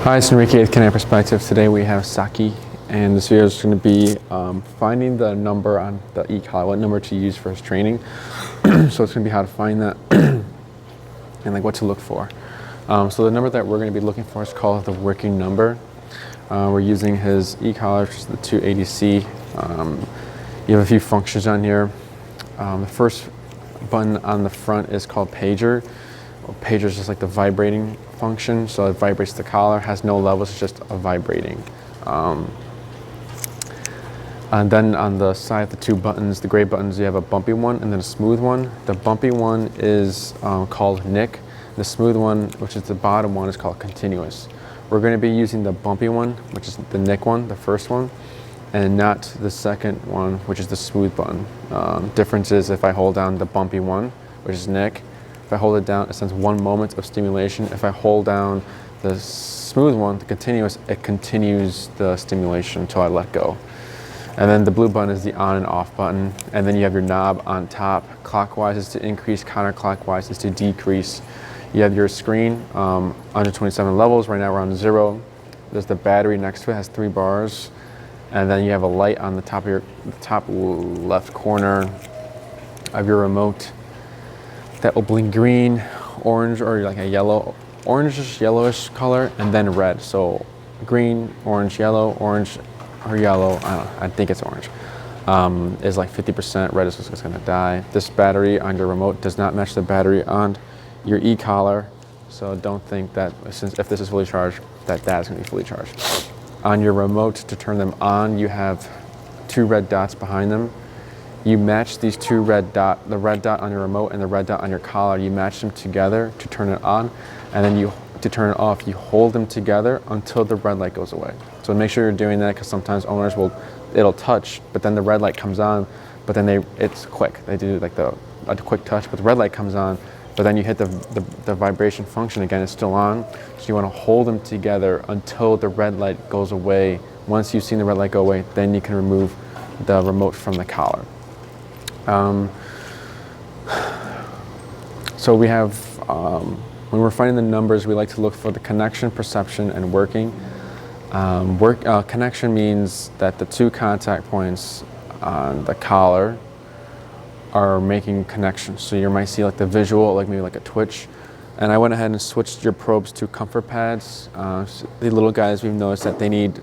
Hi, it's Enrique with Kinetic Perspective. Today we have Saki, and this video is going to be finding the number on the e-collar, what number to use for his training. So it's going to be how to find that and like what to look for. So the number that we're going to be looking for is called the working number. We're using his e-collar, which is the 280C. You have a few functions on here. The first button on the front is called pager. Pager is just like the vibrating function, so it vibrates the collar, has no levels, it's just a vibrating. And then on the side of the two buttons, the gray buttons, you have a bumpy one and then a smooth one. The bumpy one is called Nick. The smooth one, which is the bottom one, is called continuous. We're going to be using the bumpy one, which is the Nick one, the first one, and not the second one, which is the smooth button. Difference is if I hold down the bumpy one, which is Nick, if I hold it down, it sends 1 moment of stimulation. If I hold down the smooth one, the continuous, it continues the stimulation until I let go. And then the blue button is the on and off button. And then you have your knob on top. Clockwise is to increase, counterclockwise is to decrease. You have your screen under 27 levels. Right now we're on 0. There's the battery next to it, has 3 bars. And then you have a light on the top of the top left corner of your remote that will blink green, orange, or like a yellow, orange, yellowish color, and then red. So green, orange, orange, or yellow, I don't know, I think it's orange, is like 50%, red is what's gonna die. This battery on your remote does not match the battery on your e-collar, so don't think that if this is fully charged, that is gonna be fully charged. On your remote, to turn them on, you have 2 red dots behind them. You match these 2 red dots, the red dot on your remote and the red dot on your collar, you match them together to turn it on, and then to turn it off, you hold them together until the red light goes away. So make sure you're doing that, because sometimes owners it'll touch, but then the red light comes on, but then it's quick. They do like a quick touch, but the red light comes on, but then you hit the vibration function again, it's still on. So you want to hold them together until the red light goes away. Once you've seen the red light go away, then you can remove the remote from the collar. So we have, when we're finding the numbers, we like to look for the connection, perception, and working. Connection means that the 2 contact points on the collar are making connections. So you might see like the visual, like maybe like a twitch. And I went ahead and switched your probes to comfort pads. The little guys, we've noticed that they need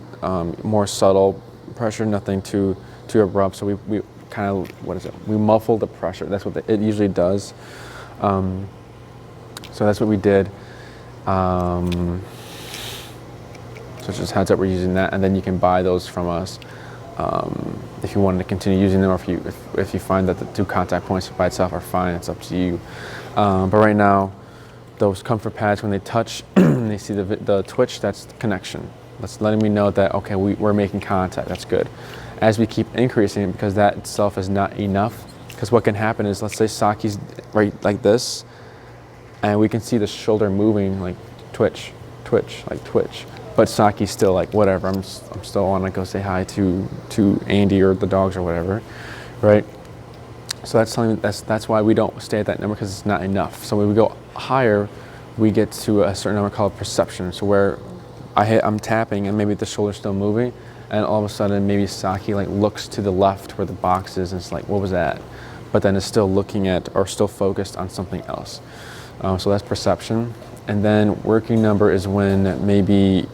more subtle pressure, nothing too abrupt. So we kind of, we muffle the pressure. That's what it usually does. So that's what we did. So just heads up, we're using that, and then you can buy those from us if you wanted to continue using them, or if you find that the 2 contact points by itself are fine. It's up to you. But right now, those comfort pads, when they touch, and they see the twitch, that's the connection. That's letting me know that okay, we're making contact. That's good. As we keep increasing, because that itself is not enough, because what can happen is, let's say Saki's right like this, and we can see the shoulder moving, like twitch, like twitch, but Saki's still like whatever, I'm still want to go say hi to Andy or the dogs or whatever, right? So that's something that's why we don't stay at that number, because it's not enough. So when we go higher, we get to a certain number called perception. So where I'm tapping and maybe the shoulder's still moving, and all of a sudden maybe Saki like looks to the left where the box is, and it's like, what was that? But then it's still looking at or still focused on something else. So that's perception. And then working number is when maybe,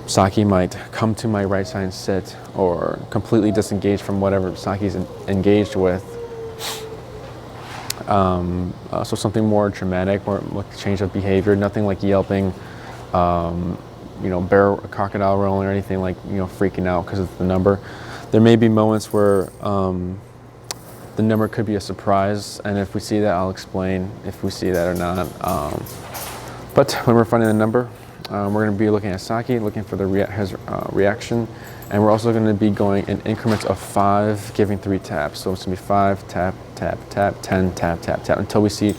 Saki might come to my right side and sit, or completely disengage from whatever Saki's engaged with. So something more dramatic, more like change of behavior, nothing like yelping, crocodile rolling or anything like, freaking out because of the number. There may be moments where the number could be a surprise, and if we see that, I'll explain if we see that or not. But when we're finding the number, we're going to be looking at Saki, looking for his reaction, and we're also going to be going in increments of 5, giving 3 taps. So it's going to be 5, tap, tap, tap, 10, tap, tap, tap, until we see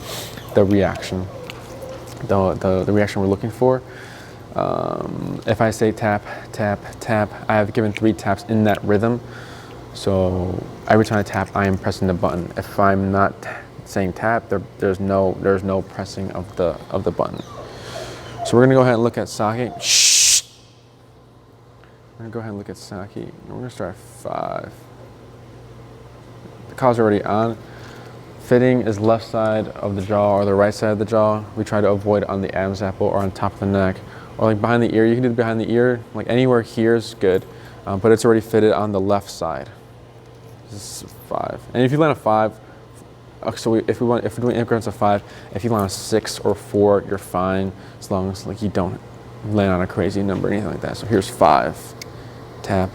the reaction, the reaction we're looking for. If I say tap, tap, tap, I have given 3 taps in that rhythm. So every time I tap, I am pressing the button. If I'm not saying tap, there's no pressing of the button. So we're gonna go ahead and look at Saki. Shh. We're gonna go ahead and look at Saki. We're gonna start at 5. The call's already on. Fitting is left side of the jaw or the right side of the jaw. We try to avoid on the Adam's apple or on top of the neck. Or like behind the ear, you can do it behind the ear. Like anywhere here is good, but it's already fitted on the left side. This is 5. And if you land a 5, so if we're doing increments of 5, if you land a 6 or 4, you're fine, as long as like you don't land on a crazy number or anything like that. So here's 5. Tap,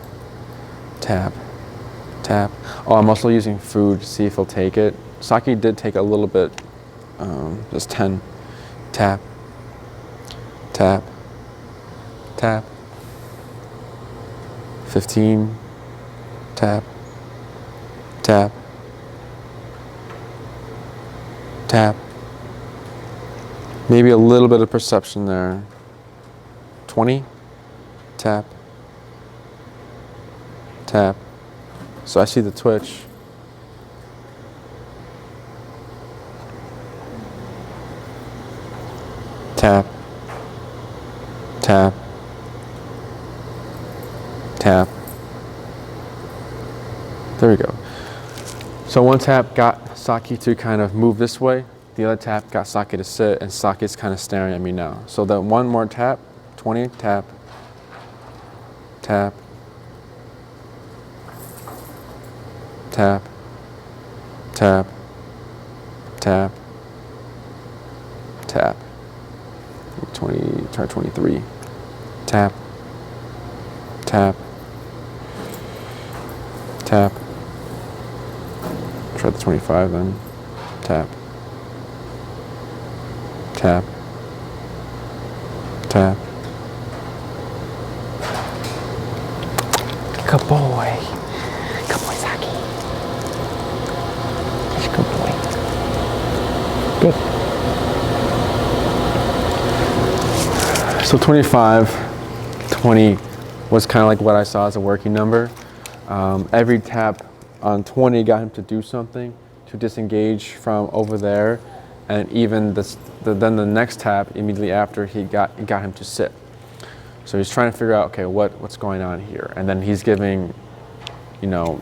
tap, tap. Oh, I'm also using food to see if he'll take it. Saki did take a little bit, just 10. Tap, tap, tap. 15. Tap, tap, tap. Maybe a little bit of perception there. 20. Tap, tap. So I see the twitch. Tap, tap, tap. There we go. So one tap got Saki to kind of move this way. The other tap got Saki to sit, and Saki's kind of staring at me now. So the one more tap, 20, tap, tap, tap, tap, tap, tap. 20, try 23. Tap, tap, tap. Try the 25 then. Tap, tap, tap. Good boy. Good boy, Saki. He's a good boy. Good. So 25, 20 was kind of like what I saw as a working number. Every tap on 20 got him to do something, to disengage from over there, and even then the next tap immediately after he got him to sit. So he's trying to figure out, okay, what's going on here, and then he's giving, you know,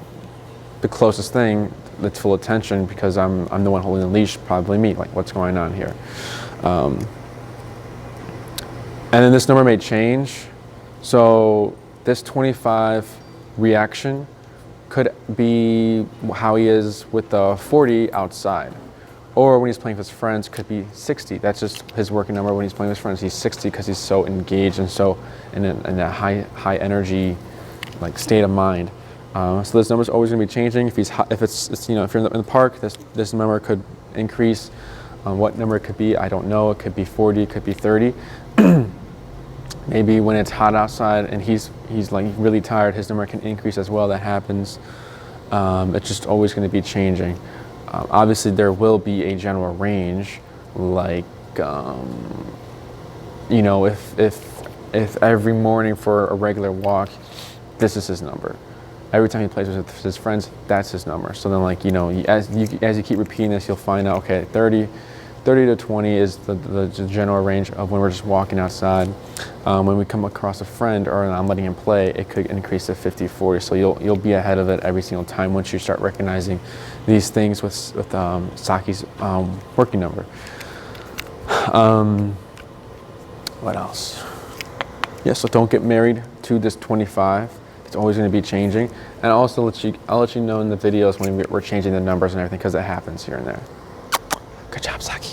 the closest thing that's full attention because I'm the one holding the leash, probably me, like what's going on here. And then this number may change. So this 25 reaction could be how he is with the 40 outside. Or when he's playing with his friends, could be 60. That's just his working number. When he's playing with his friends, he's 60 because he's so engaged and so in a high energy like state of mind. So this number is always going to be changing. If it's you know, if you're in the park, this number could increase. What number it could be, I don't know. It could be 40, it could be 30. Maybe when it's hot outside and he's like really tired, his number can increase as well. That happens. It's just always going to be changing. Obviously, there will be a general range, like you know, if every morning for a regular walk, this is his number. Every time he plays with his friends, that's his number. So then, like, you know, as you keep repeating this, you'll find out, okay, 30 to 20 is the general range of when we're just walking outside. When we come across a friend or I'm letting him play, it could increase to 50, 40. So you'll be ahead of it every single time once you start recognizing these things with Saki's working number. What else? Yeah, so don't get married to this 25. It's always going to be changing. And also I'll let you know in the videos when we're changing the numbers and everything, because it happens here and there. Good job, Saki.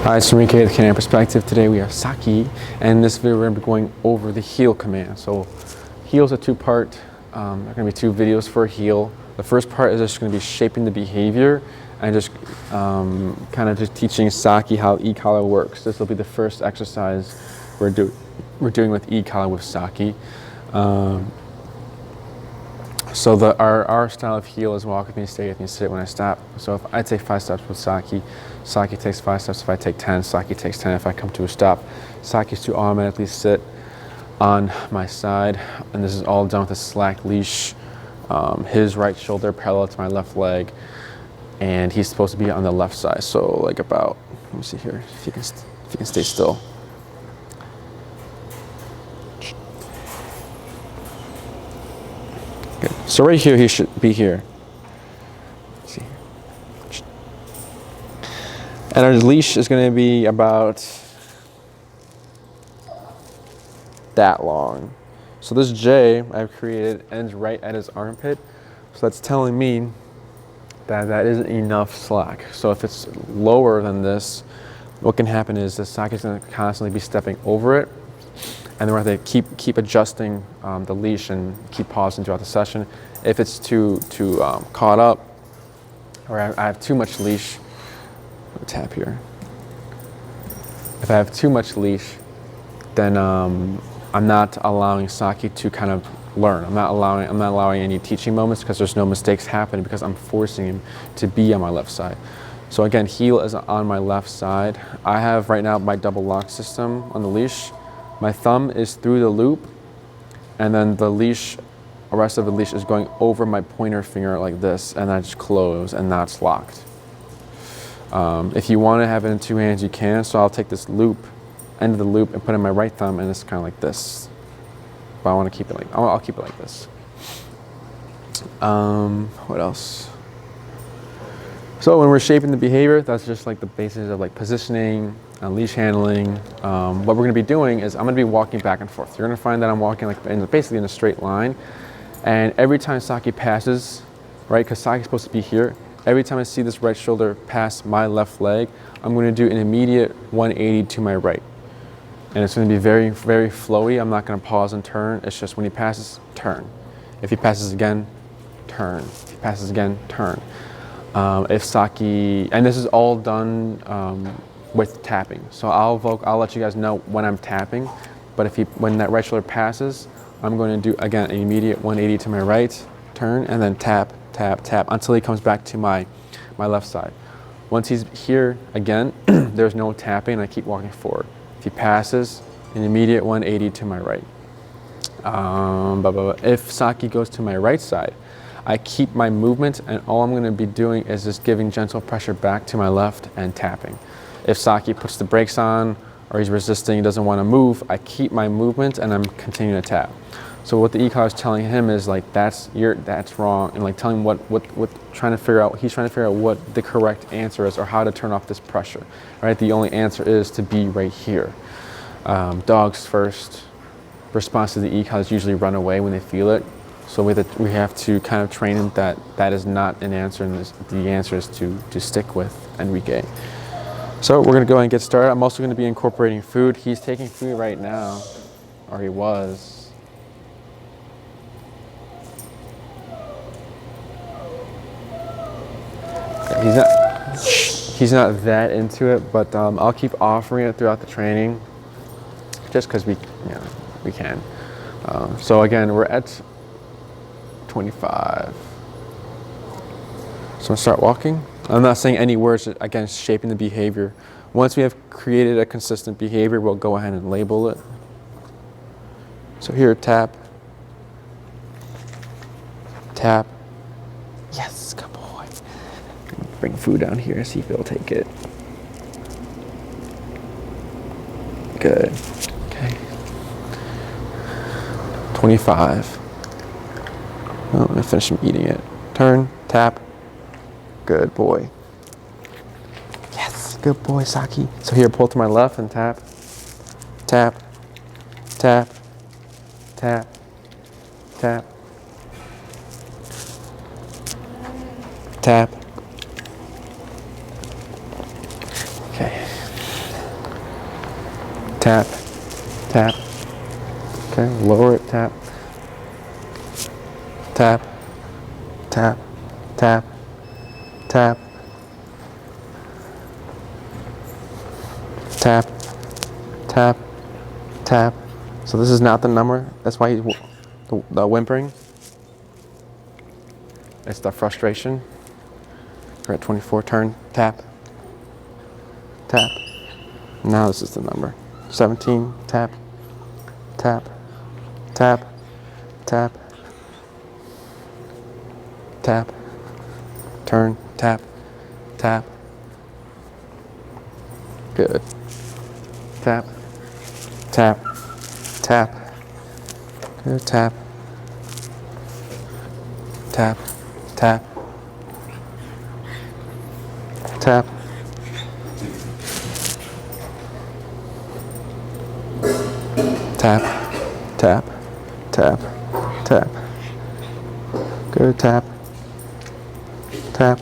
Hi, it's San Miguel, the Canadian Perspective. Today we are Saki, and in this video we're going to be going over the heel command. So heel is a two-part, there are going to be 2 videos for a heel. The first part is just going to be shaping the behavior and just kind of just teaching Saki how e-collar works. This will be the first exercise we're doing with e-collar with Saki. So our style of heel is walk with me, stay with me, sit when I stop. So if I take 5 steps with Saki, Saki takes 5 steps. If I take 10, Saki takes 10. If I come to a stop, Saki's to automatically sit on my side. And this is all done with a slack leash. His right shoulder parallel to my left leg. and he's supposed to be on the left side. So like about, let me see here, if you can stay still. Good. So right here, he should be here. Let's see here. And our leash is going to be about that long. So this J I've created ends right at his armpit. So that's telling me that that isn't enough slack. So if it's lower than this, what can happen is the socket is going to constantly be stepping over it, and then we're going to keep adjusting the leash and keep pausing throughout the session. If it's too caught up, or I have too much leash, let me tap here. If I have too much leash, then I'm not allowing Saki to kind of learn. I'm not allowing any teaching moments because there's no mistakes happening because I'm forcing him to be on my left side. So again, heel is on my left side. I have right now my double lock system on the leash. My thumb is through the loop, and then the leash, the rest of the leash is going over my pointer finger like this, and I just close, and that's locked. If you want to have it in two hands, you can. So I'll take this loop, end of the loop, and put in my right thumb, and it's kind of like this. But I want to keep it like, I'll keep it like this. What else? So when we're shaping the behavior, that's just like the basis of like positioning, leash handling. What we're going to be doing is I'm going to be walking back and forth. You're going to find that I'm walking like basically in a straight line. And every time Saki passes, right, because Saki's supposed to be here, every time I see this right shoulder pass my left leg, I'm going to do an immediate 180 to my right. And it's going to be very, very flowy. I'm not going to pause and turn. It's just when he passes, turn. If he passes again, turn. If he passes again, turn. If Saki, and this is all done with tapping. So I'll let you guys know when I'm tapping. But when that right shoulder passes, I'm going to do again an immediate 180 to my right, turn, and then tap, tap, tap until he comes back to my left side. Once he's here again, there's no tapping, and I keep walking forward. If he passes, an immediate 180 to my right. If Saki goes to my right side, I keep my movement, and all I'm going to be doing is just giving gentle pressure back to my left and tapping. If Saki puts the brakes on, or he's resisting, he doesn't want to move, I keep my movement and I'm continuing to tap. So what the e-collar is telling him is like, that's wrong, and like telling he's trying to figure out what the correct answer is or how to turn off this pressure, right? The only answer is to be right here. Dogs first response to the e-collar is usually run away when they feel it. So we have to kind of train him that is not an answer, and the answer is to stick with Enrique. So we're gonna go ahead and get started. I'm also gonna be incorporating food. He's taking food right now, or he was. He's not that into it, but I'll keep offering it throughout the training, just because we can. So again, we're at 25. So I'll start walking. I'm not saying any words, again, shaping the behavior. Once we have created a consistent behavior, we'll go ahead and label it. So here, tap, tap. Yes, good boy. Bring food down here, see if he'll take it. Good. Okay. 25. Oh, I'm gonna finish him eating it. Turn, tap. Good boy. Yes, good boy, Saki. So here, pull to my left and tap, tap, tap, tap, tap, tap. Okay. Tap, tap. Okay, lower it, tap, tap, tap, tap, tap, tap, tap, tap. So this is not the number. That's why he's the whimpering. It's the frustration. We're at 24. Turn, tap, tap. Now this is the number. 17. Tap, tap, tap, tap, tap. Turn, tap, tap. Good. Tap, tap, tap. Good, tap, tap, tap, tap. Tap, tap, tap, tap. Good, tap, tap.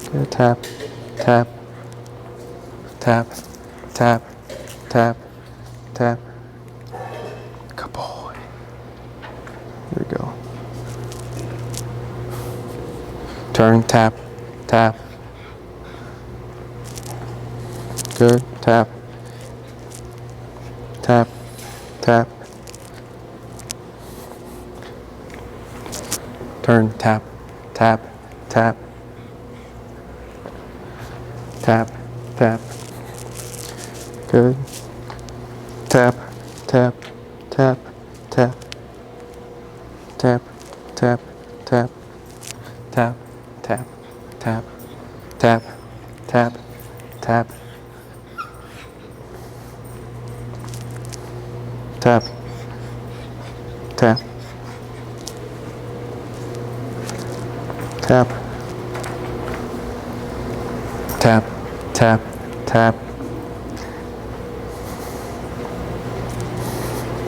Good, tap, tap, tap, tap, tap, tap. Good boy. There we go. Turn, tap, tap. Good, tap, tap, tap. Turn, tap, tap, tap. Tap, tap. Good. Tap, tap, tap, tap. Tap, tap, tap. Tap, tap, tap, tap, tap, tap. Tap, tap, tap, tap, tap, tap,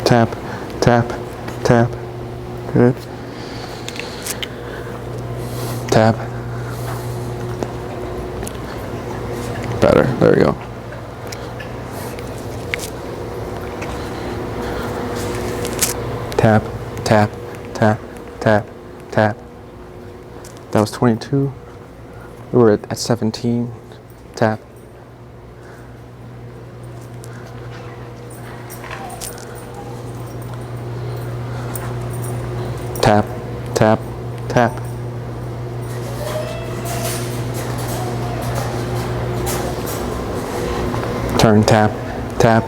tap, tap, tap. Good. Tap. Better. There we go. Tap, tap, tap, tap, tap. That was 22. We were at 17. Tap. Tap, tap, tap. Turn, tap, tap.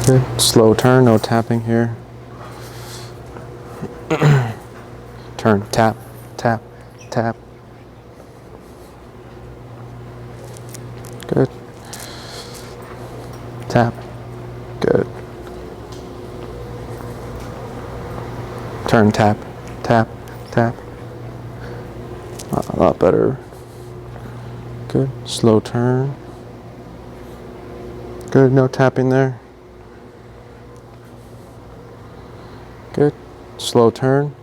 Good. Slow turn, no tapping here. Turn, tap, tap, tap. Good. Tap. Good. Turn, tap, tap, tap. A lot better. Good. Slow turn. Good. No tapping there. Good. Slow turn.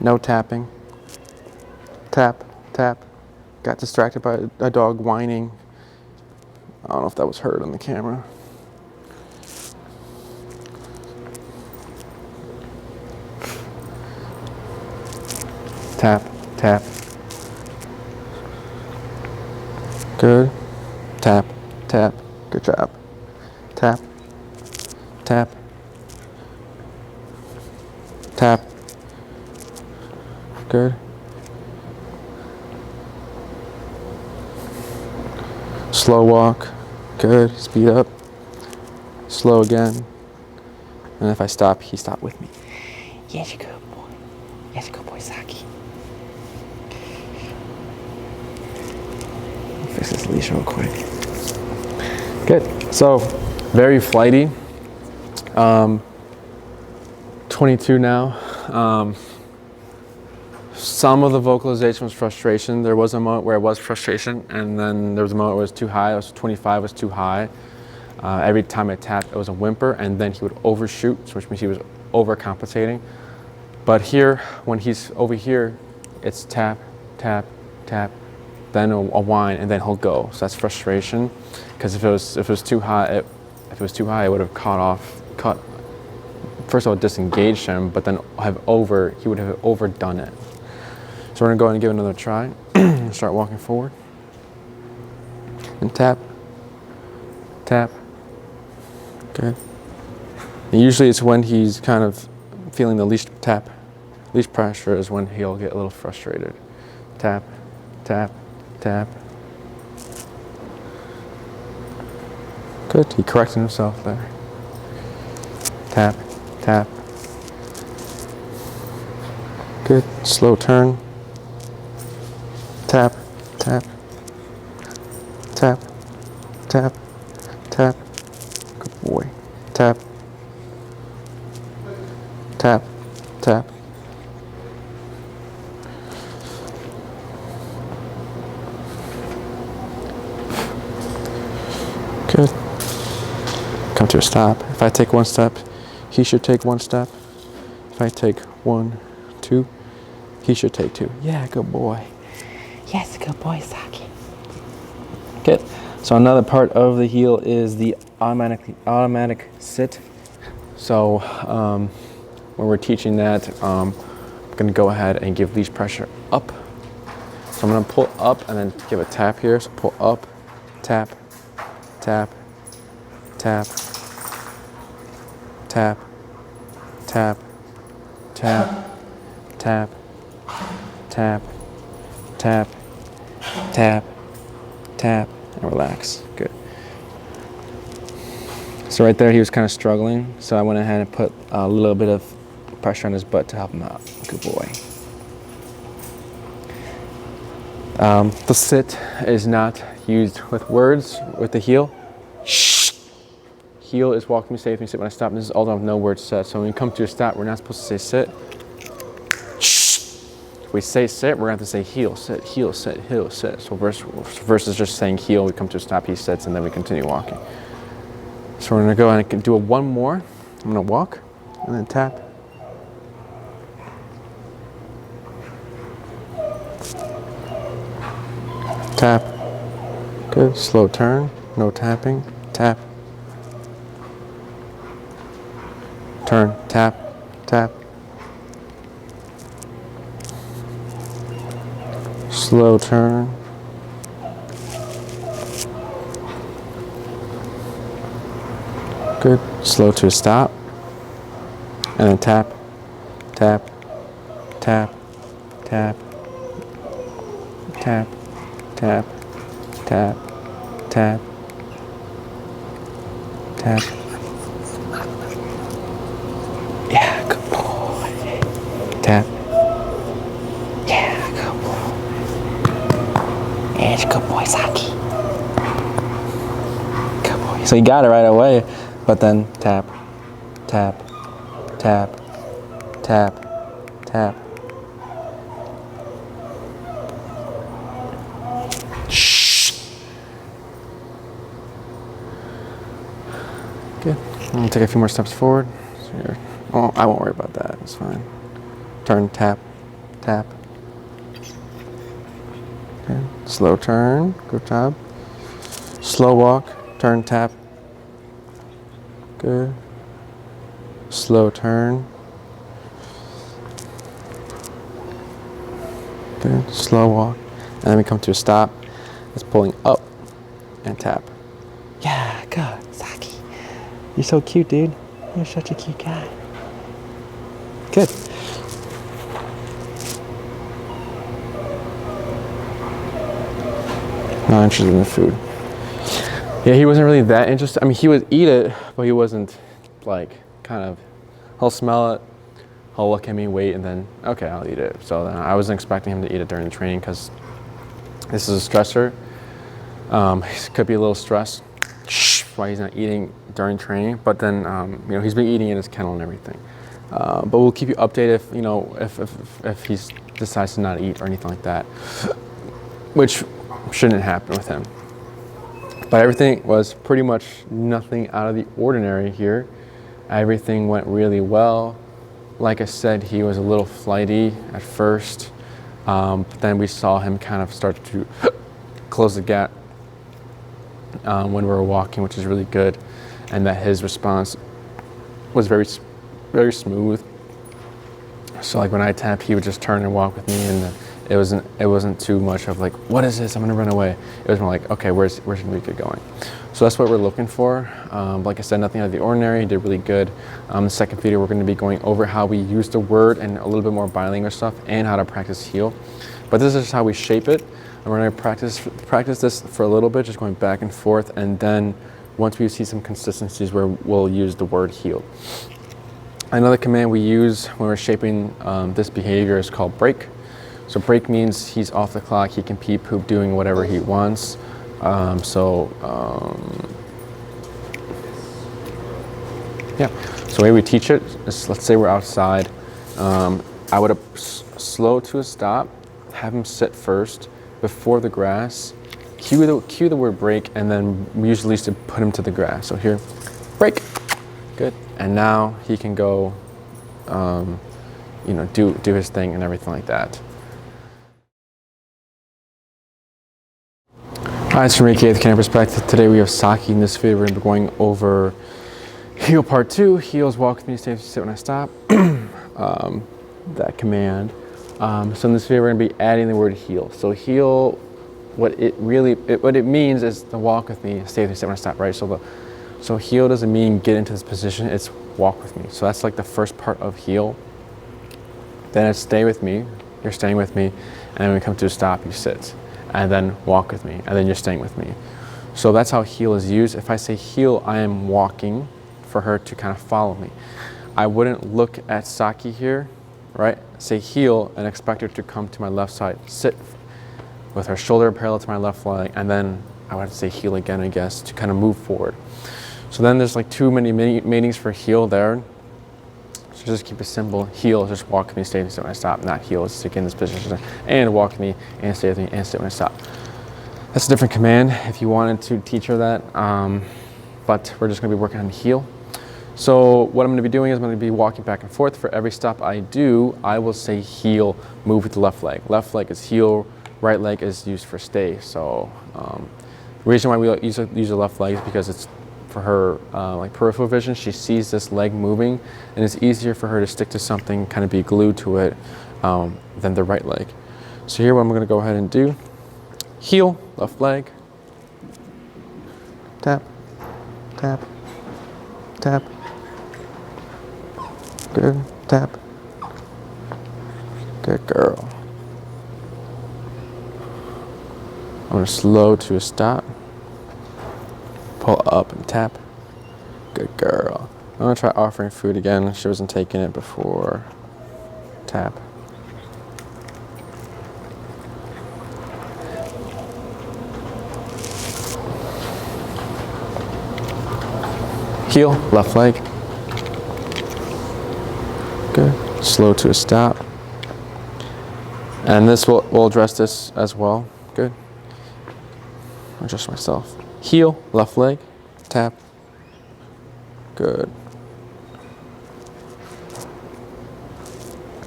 No tapping. Tap, tap. Got distracted by a dog whining. I don't know if that was heard on the camera. Tap, tap. Good. Tap, tap. Good job. Tap, tap, tap. Good. Slow walk. Good. Speed up. Slow again. And if I stop, he stopped with me. Yes, you good boy. Yes, you good boy, Saki. Fix this leash real quick. Good. So, very flighty. 22 now. Some of the vocalization was frustration. There was a moment where it was frustration, and then there was a moment where it was too high. It was 25 was too high. Every time I tapped, it was a whimper, and then he would overshoot, which means he was overcompensating. But here, when he's over here, it's tap, tap, tap, then a whine, and then he'll go. So that's frustration, because if it was too high, it would have cut. First of all, disengaged him, but then he would have overdone it. So we're gonna go ahead and give it another try. Start walking forward. And tap, tap. Good. And usually it's when he's kind of feeling the leash pressure is when he'll get a little frustrated. Tap, tap, tap. Good. He corrected himself there. Tap, tap. Good. Slow turn. tap, tap, tap, tap, tap. Good boy. Tap, tap, tap. Good. Come to a stop. If I take one step, he should take one step. If I take 1, 2, he should take 2. Yeah, good boy. Yes, good boy, Saki. Good. So another part of the heel is the automatic sit. So when we're teaching that, I'm going to go ahead and give leash pressure up. So I'm going to pull up and then give a tap here. So pull up, tap, tap, tap, tap, tap, tap, tap, tap, tap, tap, tap, and relax. Good. So right there he was kind of struggling, so I went ahead and put a little bit of pressure on his butt to help him out. Good boy. The sit is not used with words with the heel. Shh. Heel is walk me, say me, sit when I stop. This is all done with no words said. So when we come to a stop, we're not supposed to say sit. Shh. If we say sit, we're going to have to say heel, sit, heel, sit, heel, sit. So versus just saying heel, we come to a stop, he sits, and then we continue walking. So we're going to go ahead and do one more. I'm going to walk and then tap. Tap. Good. Slow turn. No tapping. Tap. Turn. Tap. Tap. Slow turn. Good. Slow to a stop. And then tap. Tap. Tap. Tap. Tap. Tap, tap, tap, tap. Yeah, good boy. Tap. Yeah, good boy. Yes, good boy, Saki. Good boy. So you got it right away, but then tap, tap, tap, tap, tap. Good. I'm gonna take a few more steps forward. So oh, I won't worry about that. It's fine. Turn, tap, tap. Okay. Slow turn. Good job. Slow walk. Turn, tap. Good. Slow turn. Good. Slow walk. And then we come to a stop. It's pulling up and tap. Yeah, good, Saki. You're so cute, dude. You're such a cute guy. Good. Not interested in the food. Yeah, he wasn't really that interested. I mean, he would eat it, but he wasn't like kind of, he'll smell it, he'll look at me, wait, and then, okay, I'll eat it. So then I wasn't expecting him to eat it during the training because this is a stressor. He could be a little stressed. Why he's not eating during training, but then you know, he's been eating in his kennel and everything. But we'll keep you updated if, you know, if he decides to not eat or anything like that, which shouldn't happen with him. But everything was pretty much nothing out of the ordinary here. Everything went really well. Like I said, he was a little flighty at first, but then we saw him kind of start to close the gap when we were walking, which is really good, and that his response was very, very smooth. So like when I tapped, he would just turn and walk with me, and it wasn't too much of like, what is this? I'm gonna run away. It was more like, okay, where's Enrique going? So that's what we're looking for. Like I said, nothing out of the ordinary. He did really good. The second video, we're going to be going over how we use the word and a little bit more bilingual stuff, and how to practice heel. But this is just how we shape it. And we're going to practice this for a little bit, just going back and forth, and then once we see some consistencies, where we'll use the word heel. Another command we use when we're shaping this behavior is called break. So break means he's off the clock. He can pee, poop, doing whatever he wants. Yeah. So the way we teach it is, let's say we're outside. I would slow to a stop, have him sit first before the grass, cue the word break, and then we usually used to put him to the grass. So here, break, good. And now he can go, do his thing and everything like that. Hi, it's from AKA the Canine Perspective. Today we have Saki. In this video, we're going to be going over heel part 2. Heels walk with me, stay sit when I stop. That command. So in this video, we're going to be adding the word heel. So heel, what it means is to walk with me, stay with me, sit when I stop, right? So heel doesn't mean get into this position, it's walk with me. So that's like the first part of heel. Then it's stay with me, you're staying with me, and then when we come to a stop, you sit. And then walk with me, and then you're staying with me. So that's how heel is used. If I say heel, I am walking for her to kind of follow me. I wouldn't look at Saki here, right? Say heel and expect her to come to my left side, sit with her shoulder parallel to my left leg, and then I would say heel again, I guess, to kind of move forward. So then there's like too many meanings for heel there. So just keep it simple. Heel is just walk with me, stay when I stop. Not heel is to get in this position and walk with me and stay with me and sit when I stop. That's a different command if you wanted to teach her that. But we're just going to be working on heel. So what I'm going to be doing is I'm going to be walking back and forth. For every stop I do, I will say heel, move with the left leg. Left leg is heel, right leg is used for stay. So the reason why we use the left leg is because it's for her like peripheral vision. She sees this leg moving, and it's easier for her to stick to something, kind of be glued to it, than the right leg. So here what I'm going to go ahead and do, heel, left leg, tap, tap, tap, good, tap, good girl. I'm going to slow to a stop, pull up and tap, good girl. I'm going to try offering food again. She wasn't taking it before, tap. Heel, left leg. Good. Slow to a stop. And this we'll address this as well. Good. Adjust myself. Heel, left leg, tap. Good.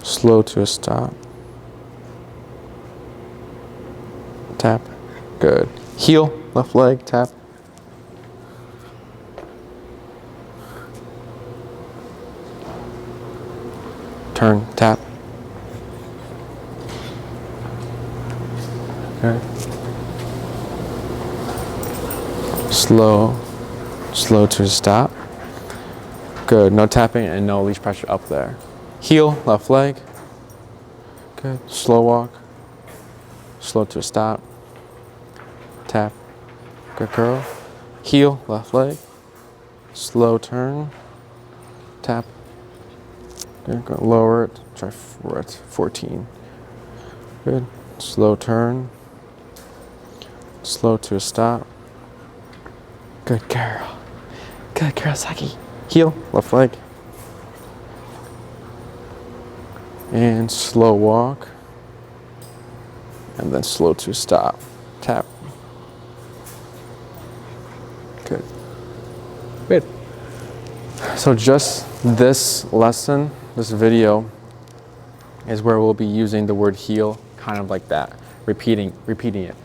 Slow to a stop. Tap. Good. Heel, left leg, tap. Turn, tap. Okay. Slow to a stop. Good, no tapping and no leash pressure up there. Heel, left leg. Good, slow walk. Slow to a stop. Tap. Good girl. Heel, left leg. Slow turn. Tap. Good, go lower it. We're at 14. Good. Slow turn. Slow to a stop. Good girl. Good girl, Saki. Heel, left leg. And slow walk. And then slow to stop. Tap. Good. Good. So just this lesson, this video, is where we'll be using the word heel kind of like that, repeating it.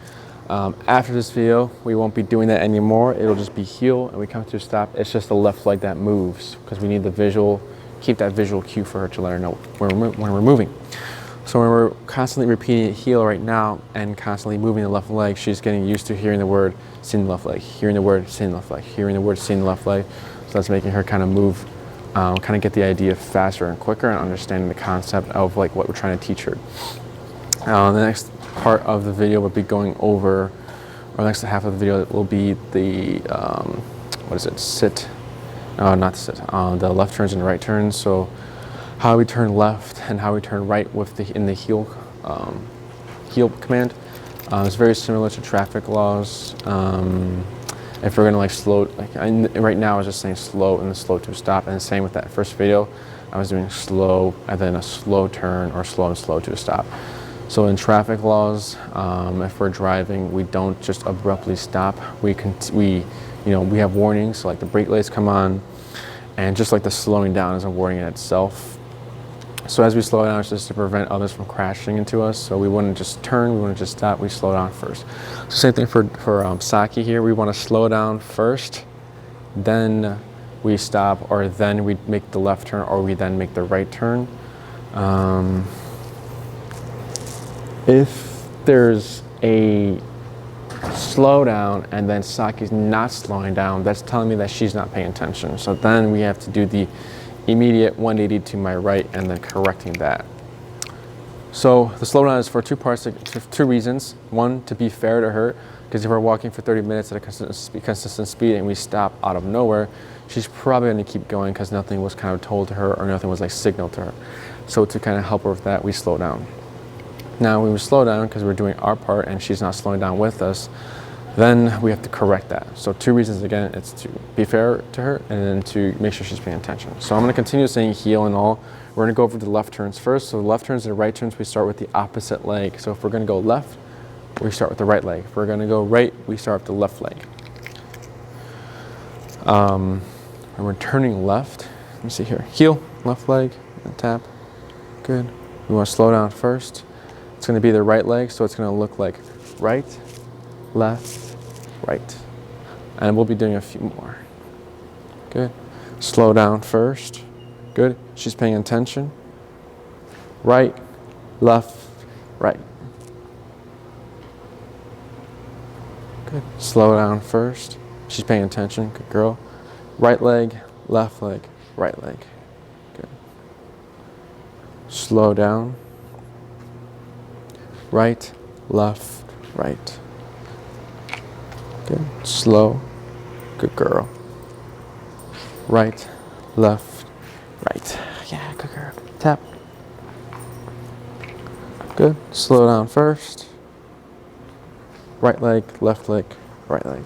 After this video, we won't be doing that anymore. It'll just be heel, and we come to a stop. It's just the left leg that moves because we need the visual, keep that visual cue for her to let her know when we're moving. So when we're constantly repeating heel right now and constantly moving the left leg, she's getting used to hearing the word, seeing the left leg, hearing the word, seeing the left leg, hearing the word, seeing the left leg. So that's making her kind of move, kind of get the idea faster and quicker and understanding the concept of like what we're trying to teach her. The next part of the video will be going over, or the next half of the video will be the, sit, not sit, the left turns and right turns. So how we turn left and how we turn right in the heel heel command. It's very similar to traffic laws. If we're gonna like slow, right now I was just saying slow and then slow to stop, and the same with that first video, I was doing slow and then a slow turn or slow and slow to a stop. So in traffic laws, if we're driving, we don't just abruptly stop. We have warnings, so like the brake lights come on, and just like the slowing down is a warning in itself. So as we slow down, it's just to prevent others from crashing into us. So we wouldn't just turn, we wouldn't just stop, we slow down first. So same thing for Saki here. We want to slow down first, then we stop, or then we make the left turn, or we then make the right turn. If there's a slowdown and then Saki's not slowing down, that's telling me that she's not paying attention. So then we have to do the immediate 180 to my right and then correcting that. So the slowdown is for two parts, for two reasons. One, to be fair to her, because if we're walking for 30 minutes at a consistent speed and we stop out of nowhere, she's probably going to keep going because nothing was kind of told to her or nothing was like signaled to her. So to kind of help her with that, we slow down. Now when we slow down because we're doing our part and she's not slowing down with us, then we have to correct that. So two reasons again, it's to be fair to her and then to make sure she's paying attention. So I'm gonna continue saying heel and all. We're gonna go over the left turns first. So the left turns and the right turns, we start with the opposite leg. So if we're gonna go left, we start with the right leg. If we're gonna go right, we start with the left leg. When we're turning left, let me see here. Heel, left leg, and tap, good. We wanna slow down first. It's gonna be the right leg, so it's gonna look like right, left, right. And we'll be doing a few more. Good. Slow down first. Good. She's paying attention. Right, left, right. Good. Slow down first. She's paying attention. Good girl. Right leg, left leg, right leg. Good. Slow down. Right, left, right. Good. Slow. Good girl. Right, left, right. Yeah, good girl. Tap. Good. Slow down first. Right leg, left leg, right leg.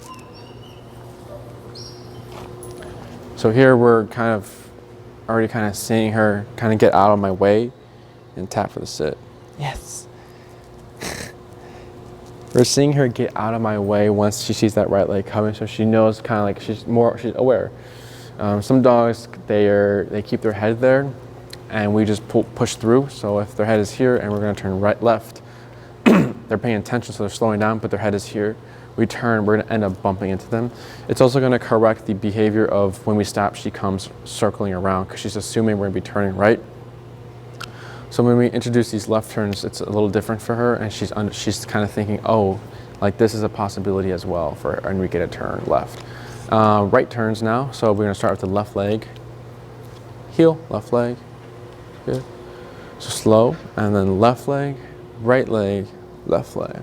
So here we're already seeing her kind of get out of my way and tap for the sit. Yes. We're seeing her get out of my way once she sees that right leg coming, so she knows she's aware. Some dogs, they keep their head there, and we just push through. So if their head is here and we're gonna turn right, left, they're paying attention, so they're slowing down, but their head is here. We turn, we're gonna end up bumping into them. It's also gonna correct the behavior of when we stop, she comes circling around because she's assuming we're gonna be turning right. So when we introduce these left turns, it's a little different for her, and she's kind of thinking, oh, like this is a possibility as well for Enrique to turn left. Right turns now, so we're gonna start with the left leg. Heel, left leg, good. So slow, and then left leg, left leg.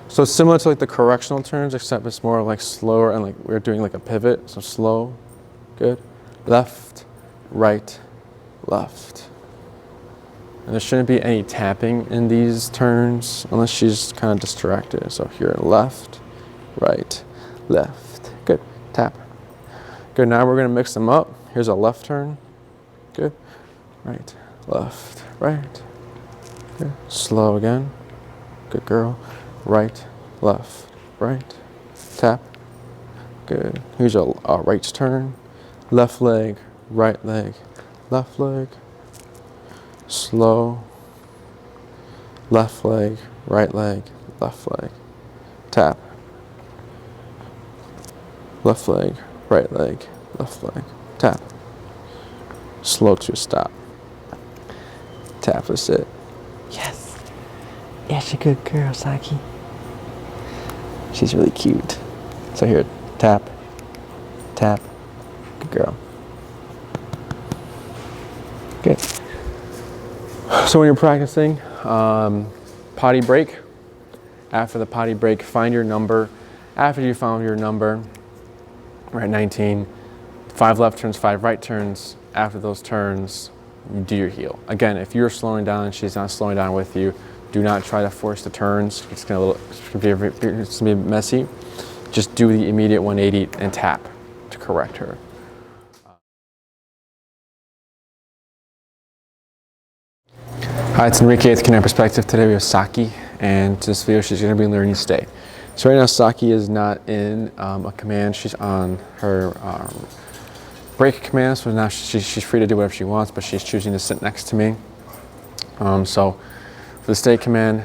So similar to like the correctional turns, except it's more like slower and like we're doing like a pivot. So slow, good. Left, right, left. And there shouldn't be any tapping in these turns unless she's kind of distracted. So here, left, right, left. Good, tap. Good, now we're gonna mix them up. Here's a left turn, good. Right, left, right, good. Slow again, good girl. Right, left, right, tap, good. Here's a right turn, left leg, left leg, slow, left leg, left leg, tap, left leg, left leg, tap, slow to stop, tap for sit. Yes, yeah, she's a good girl, Saki. She's really cute. So here, tap, tap, good girl. Good. So when you're practicing, potty break. After the potty break, find your number. After you found your number, we're at 19, 5 left turns, 5 right turns. After those turns, you do your heel. Again, if you're slowing down and she's not slowing down with you, Do not try to force the turns. It's gonna be messy. Just do the immediate 180 and tap to correct her. Hi, it's Enrique with Canine Perspective. Today we have Saki, and this video she's going to be learning stay. So right now Saki is not in a command. She's on her break command, so now she's free to do whatever she wants, but she's choosing to sit next to me. So for the stay command,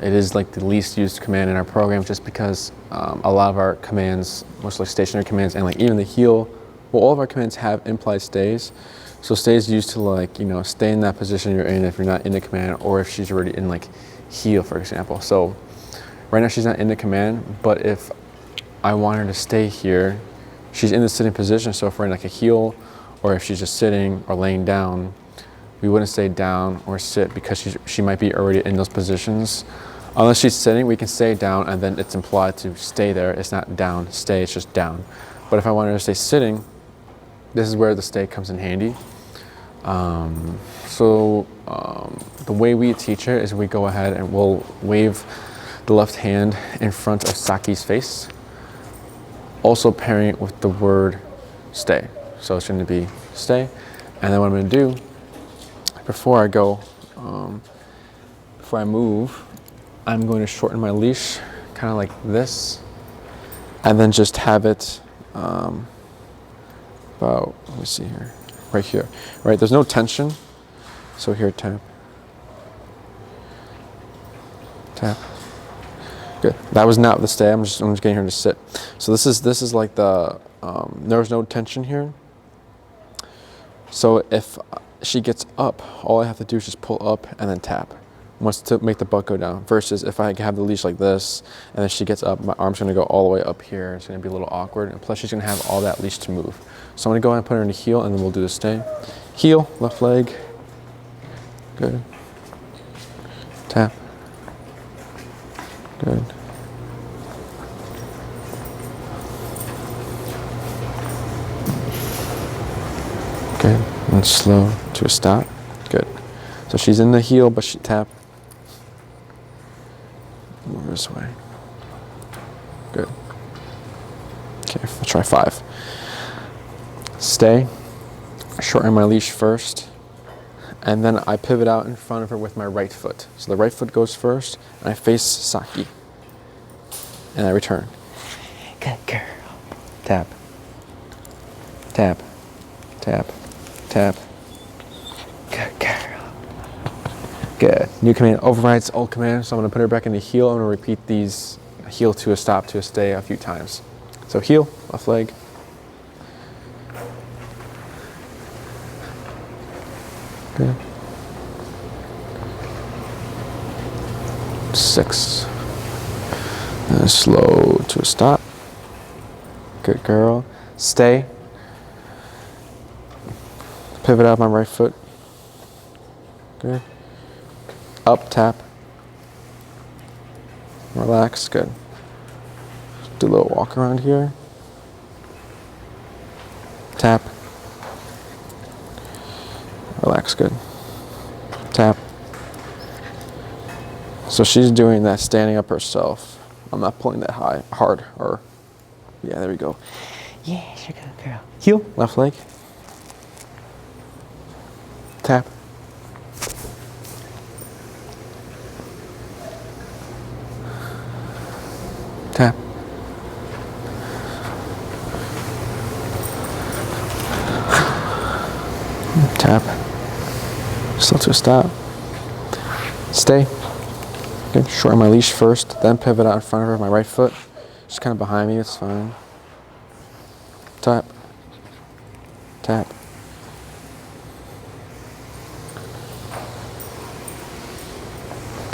it is like the least used command in our program, just because a lot of our commands, mostly stationary commands, and like even the heel, well, all of our commands have implied stays. So stay is used to, like, you know, stay in that position you're in if you're not in the command, or if she's already in like heel, for example. So right now she's not in the command, but if I want her to stay here, she's in the sitting position. So if we're in like a heel, or if she's just sitting or laying down, we wouldn't say down or sit, because she might be already in those positions. Unless she's sitting, we can say down, and then it's implied to stay there. It's not down, stay, it's just down. But if I want her to stay sitting, this is where the stay comes in handy. The way we teach it is we go ahead and we'll wave the left hand in front of Saki's face, also pairing it with the word stay. So it's going to be stay. And then what I'm going to do, before I go, before I move, I'm going to shorten my leash, kind of like this, and then just have it about, let me see here, right here, right? There's no tension. So here, tap, tap. Good. That was not the stay. I'm just getting her to sit. So this is like the there's no tension here. So if she gets up, all I have to do is just pull up and then tap once to make the butt go down. Versus if I have the leash like this and then she gets up, my arm's gonna go all the way up here. It's gonna be a little awkward, and plus she's gonna have all that leash to move. So I'm gonna go ahead and put her in the heel, and then we'll do the stay. Heel, left leg. Good. Tap. Good. Good. And slow to a stop. Good. So she's in the heel, but she tap. Move this way. Good. Okay, I'll try 5. Stay. Shorten my leash first, and then I pivot out in front of her with my right foot. So the right foot goes first, and I face Saki, and I return. Good girl. Tap. Tap. Tap. Tap. Good girl. Good. New command overrides old command, so I'm going to put her back in the heel. I'm going to repeat these heel to a stop to a stay a few times. So heel, left leg. Good. 6. And slow to a stop. Good girl. Stay. Pivot out my right foot. Good. Up, tap. Relax. Good. Do a little walk around here. Tap. Relax. Good. Tap. So she's doing that standing up herself. I'm not pulling that hard, or, yeah, there we go. Yeah, you're good girl. Heel, left leg. Tap. Tap. Tap. Slow to a stop. Stay. Good. Shorten my leash first, then pivot out in front of her with my right foot. Just kind of behind me, it's fine. Tap. Tap.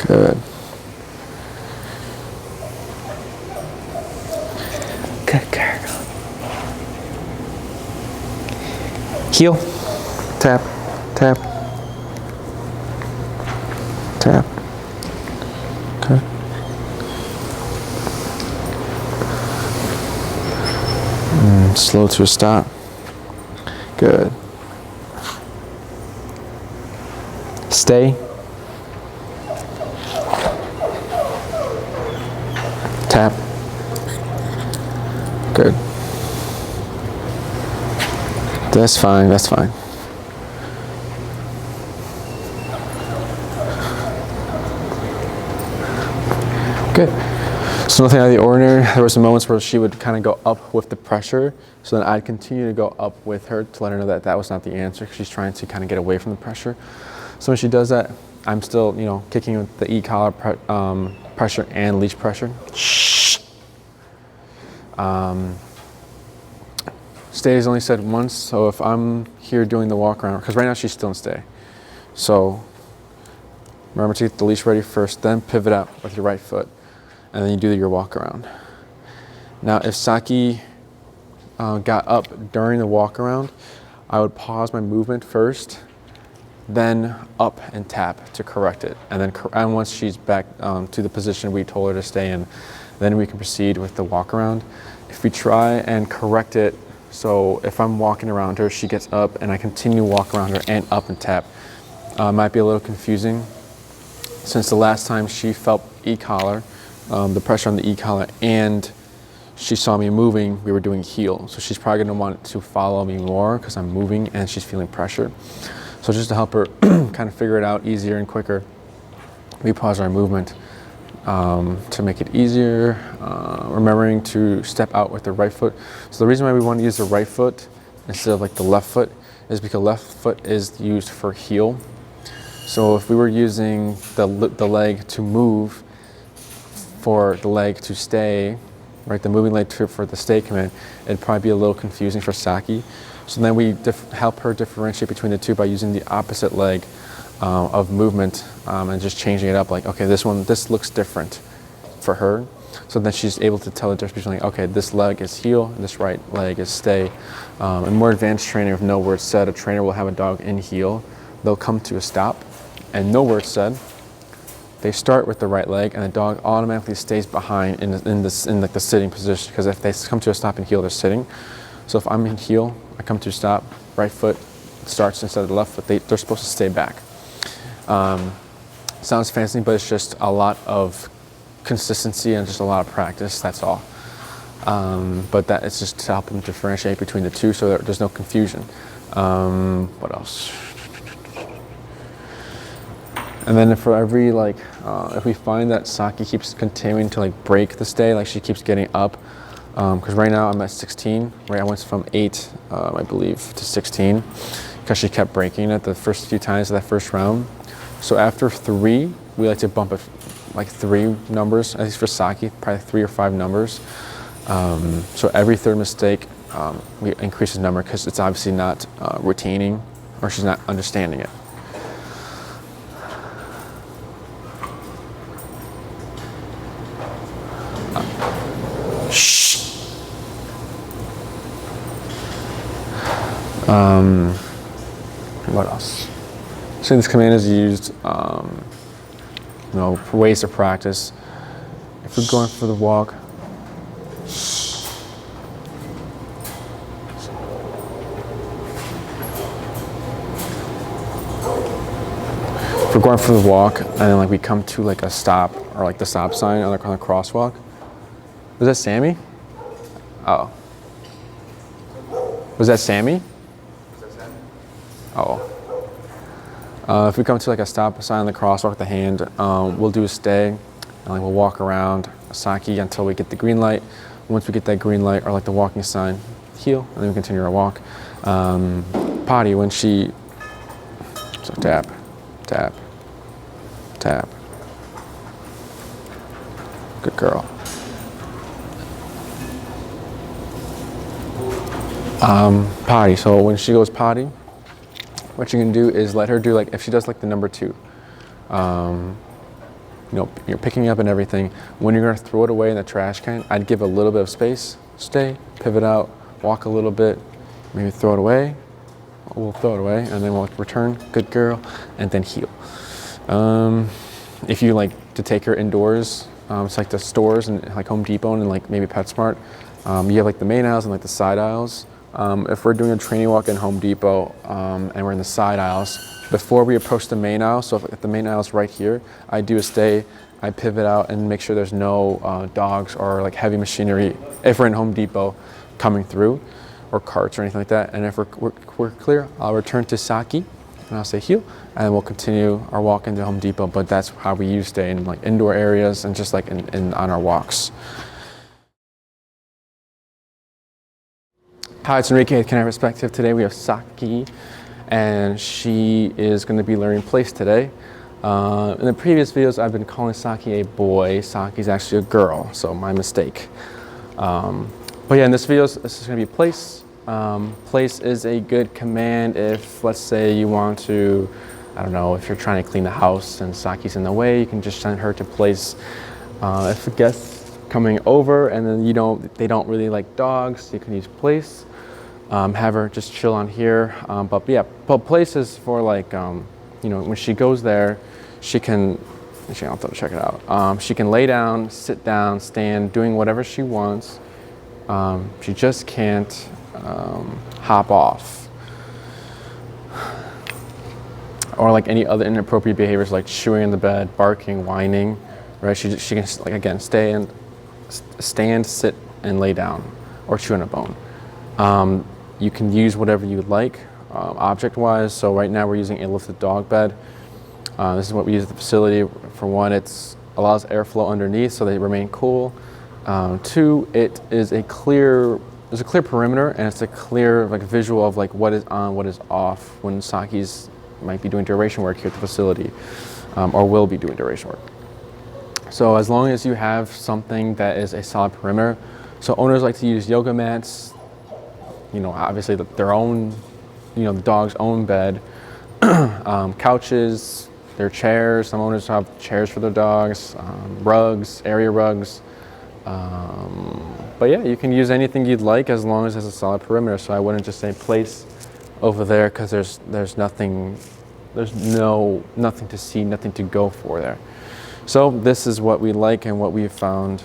Good. Good girl. Heel. Tap. Tap. Tap. Okay. Slow to a stop. Good. Stay. That's fine, that's fine. Good. So nothing out of the ordinary. There were some moments where she would kind of go up with the pressure, so then I'd continue to go up with her to let her know that that was not the answer. She's trying to kind of get away from the pressure. So when she does that, I'm still, you know, kicking with the e-collar pressure and leash pressure. Stay is only said once, so if I'm here doing the walk around, because right now she's still in stay. So remember to get the leash ready first, then pivot out with your right foot, and then you do your walk around. Now if Saki got up during the walk around, I would pause my movement first, then up and tap to correct it. And then and once she's back to the position we told her to stay in, then we can proceed with the walk around. If we try and correct it, so if I'm walking around her, she gets up and I continue to walk around her and up and tap, might be a little confusing. Since the last time she felt e-collar, the pressure on the e-collar, and she saw me moving, we were doing heel. So she's probably gonna want to follow me more because I'm moving and she's feeling pressure. So just to help her kind of figure it out easier and quicker, we pause our movement to make it easier, remembering to step out with the right foot. So the reason why we want to use the right foot instead of like the left foot is because left foot is used for heel. So if we were using the leg to move for the leg to stay, right, the moving leg for the stay command, it'd probably be a little confusing for Saki. So then we help her differentiate between the two by using the opposite leg of movement and just changing it up, like, okay, this looks different for her. So then she's able to tell the difference between, like, okay, this leg is heel and this right leg is stay. In more advanced training with no words said, a trainer will have a dog in heel. They'll come to a stop and no words said. They start with the right leg and the dog automatically stays behind in like the sitting position, because if they come to a stop in heel, they're sitting. So if I'm in heel, I come to a stop, right foot starts instead of the left foot, they're supposed to stay back. Sounds fancy, but it's just a lot of consistency and just a lot of practice, that's all. But that it's just to help them differentiate between the two so that there's no confusion. What else? And then for every, like, if we find that Saki keeps continuing to like break the stay, like she keeps getting up, because right now I'm at 16, right? I went from 8, I believe, to 16, because she kept breaking it the first few times of that first round. So after 3, we like to bump it like 3 numbers, at least for Saki, probably 3 or 5 numbers. So every third mistake, we increase the number because it's obviously not retaining, or she's not understanding it. What else? So this command is used, you know, for ways to practice. If we're going for the walk, if we're going for the walk, and then like we come to like a stop, or like the stop sign on the crosswalk. Was that Sammy? Oh. Was that Sammy? Oh. If we come to like a stop sign on the crosswalk with the hand, we'll do a stay, and like we'll walk around Saki until we get the green light. Once we get that green light, or like the walking sign, heel, and then we continue our walk. Potty, when she, so tap, tap, tap. Good girl. Potty, so when she goes potty, what you can do is let her do, like, if she does like the number 2, you know, you're picking up and everything. When you're gonna throw it away in the trash can, I'd give a little bit of space, stay, pivot out, walk a little bit, maybe throw it away. We'll throw it away and then we'll return, good girl, and then heel. If you like to take her indoors, it's like the stores and like Home Depot and like maybe PetSmart, you have like the main aisles and like the side aisles. If we're doing a training walk in Home Depot and we're in the side aisles, before we approach the main aisle, so if the main aisle is right here, I do a stay, I pivot out and make sure there's no dogs or like heavy machinery, if we're in Home Depot, coming through. or carts or anything like that. And if we're clear, I'll return to Saki and I'll say heel, and we'll continue our walk into Home Depot. But that's how we usually stay in like indoor areas and just like in on our walks. Hi, it's Enrique at Canine Perspective. Today we have Saki, and she is going to be learning place today. In the previous videos, I've been calling Saki a boy. Saki's actually a girl, so my mistake. But yeah, in this video, this is going to be place. Place is a good command if, let's say, you want to, I don't know, if you're trying to clean the house and Saki's in the way, you can just send her to place. If a guest's coming over and then they don't really like dogs, you can use place. Have her just chill on here. But yeah, place is for like, when she goes there, she can, I'll have to check it out. She can lay down, sit down, stand, doing whatever she wants. She just can't hop off. Or like any other inappropriate behaviors like chewing in the bed, barking, whining, right? She can, like, again, stand, sit, and lay down, or chew on a bone. You can use whatever you like, object-wise. So right now we're using a lifted dog bed. This is what we use at the facility. For one, it allows airflow underneath so they remain cool. Two, it is there's a clear perimeter, and it's a clear like visual of like what is on, what is off when Saki's might be doing duration work here at the facility, or will be doing duration work. So as long as you have something that is a solid perimeter, so owners like to use yoga mats, obviously their own, the dog's own bed, couches, their chairs. Some owners have chairs for their dogs, rugs, area rugs. But yeah, you can use anything you'd like as long as there's a solid perimeter. So I wouldn't just say place over there because there's nothing to see, nothing to go for there. So this is what we like and what we've found,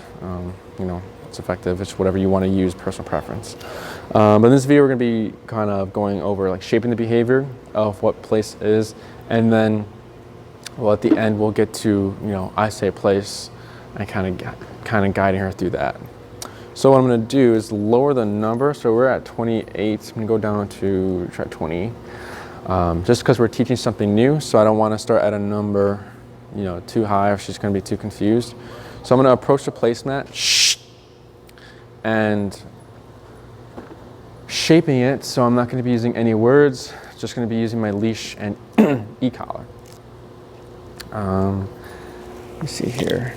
it's effective. It's whatever you want to use, personal preference. But in this video, we're going to be kind of going over like shaping the behavior of what place is, and then, well, at the end we'll get to I say place, and kind of guiding her through that. So what I'm going to do is lower the number. So we're at 28. I'm going to go down to try 20, just because we're teaching something new. So I don't want to start at a number, too high, or she's going to be too confused. So I'm going to approach the placemat and shaping it. So I'm not going to be using any words. Just going to be using my leash and e-collar. Let me see here.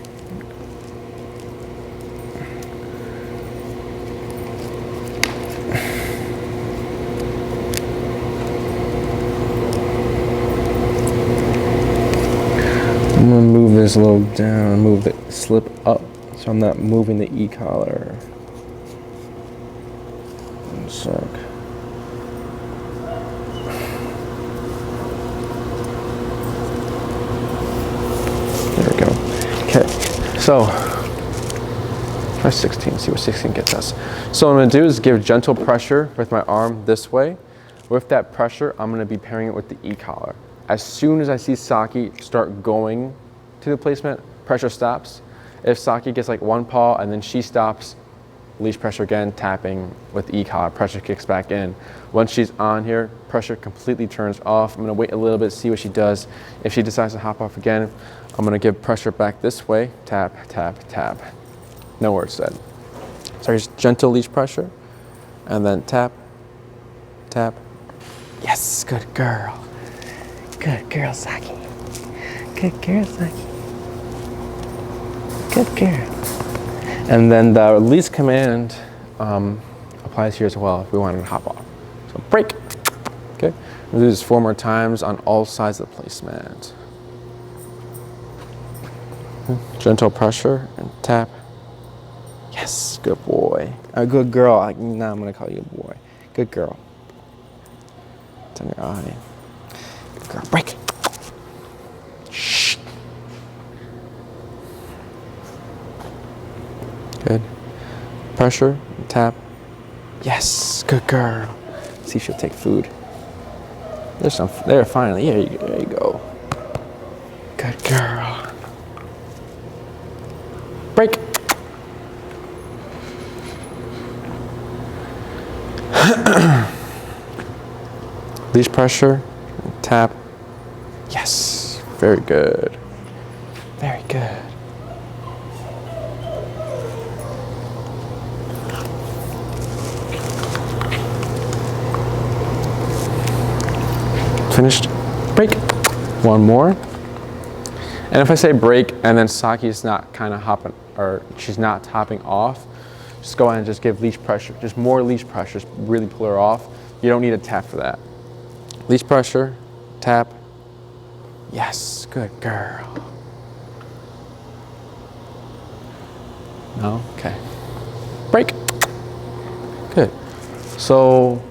I'm gonna move this a little down, move the slip up, so I'm not moving the e-collar. One sec. There we go. Okay, so try 16, see what 16 gets us. So what I'm gonna do is give gentle pressure with my arm this way. With that pressure, I'm gonna be pairing it with the e-collar. As soon as I see Saki start going to the placement, pressure stops. If Saki gets like one paw and then she stops, leash pressure again, tapping with e-collar, pressure kicks back in. Once she's on here, pressure completely turns off. I'm gonna wait a little bit, see what she does. If she decides to hop off again, I'm gonna give pressure back this way, tap, tap, tap. No words said. So just gentle leash pressure, and then tap, tap. Yes, good girl. Good girl, Saki. Good girl, Saki. Good girl. And then the release command applies here as well if we wanted to hop off. So break. Okay. We'll do this 4 more times on all sides of the placemat. Gentle pressure and tap. Yes, good boy. A good girl. Now I'm gonna call you a boy. Good girl. It's on your eye. Good girl. Break. Shh. Good. Pressure, tap. Yes, good girl. See if she'll take food. There, finally. There you go. Good girl. Break. Leash pressure, tap. Yes, very good. Very good. Finished. Break. One more. And if I say break and then Saki's not kind of hopping, or she's not hopping off, just go ahead and just give leash pressure. Just more leash pressure. Just really pull her off. You don't need a tap for that. Leash pressure, tap. Yes, good girl. No? Okay. Break. Good. So,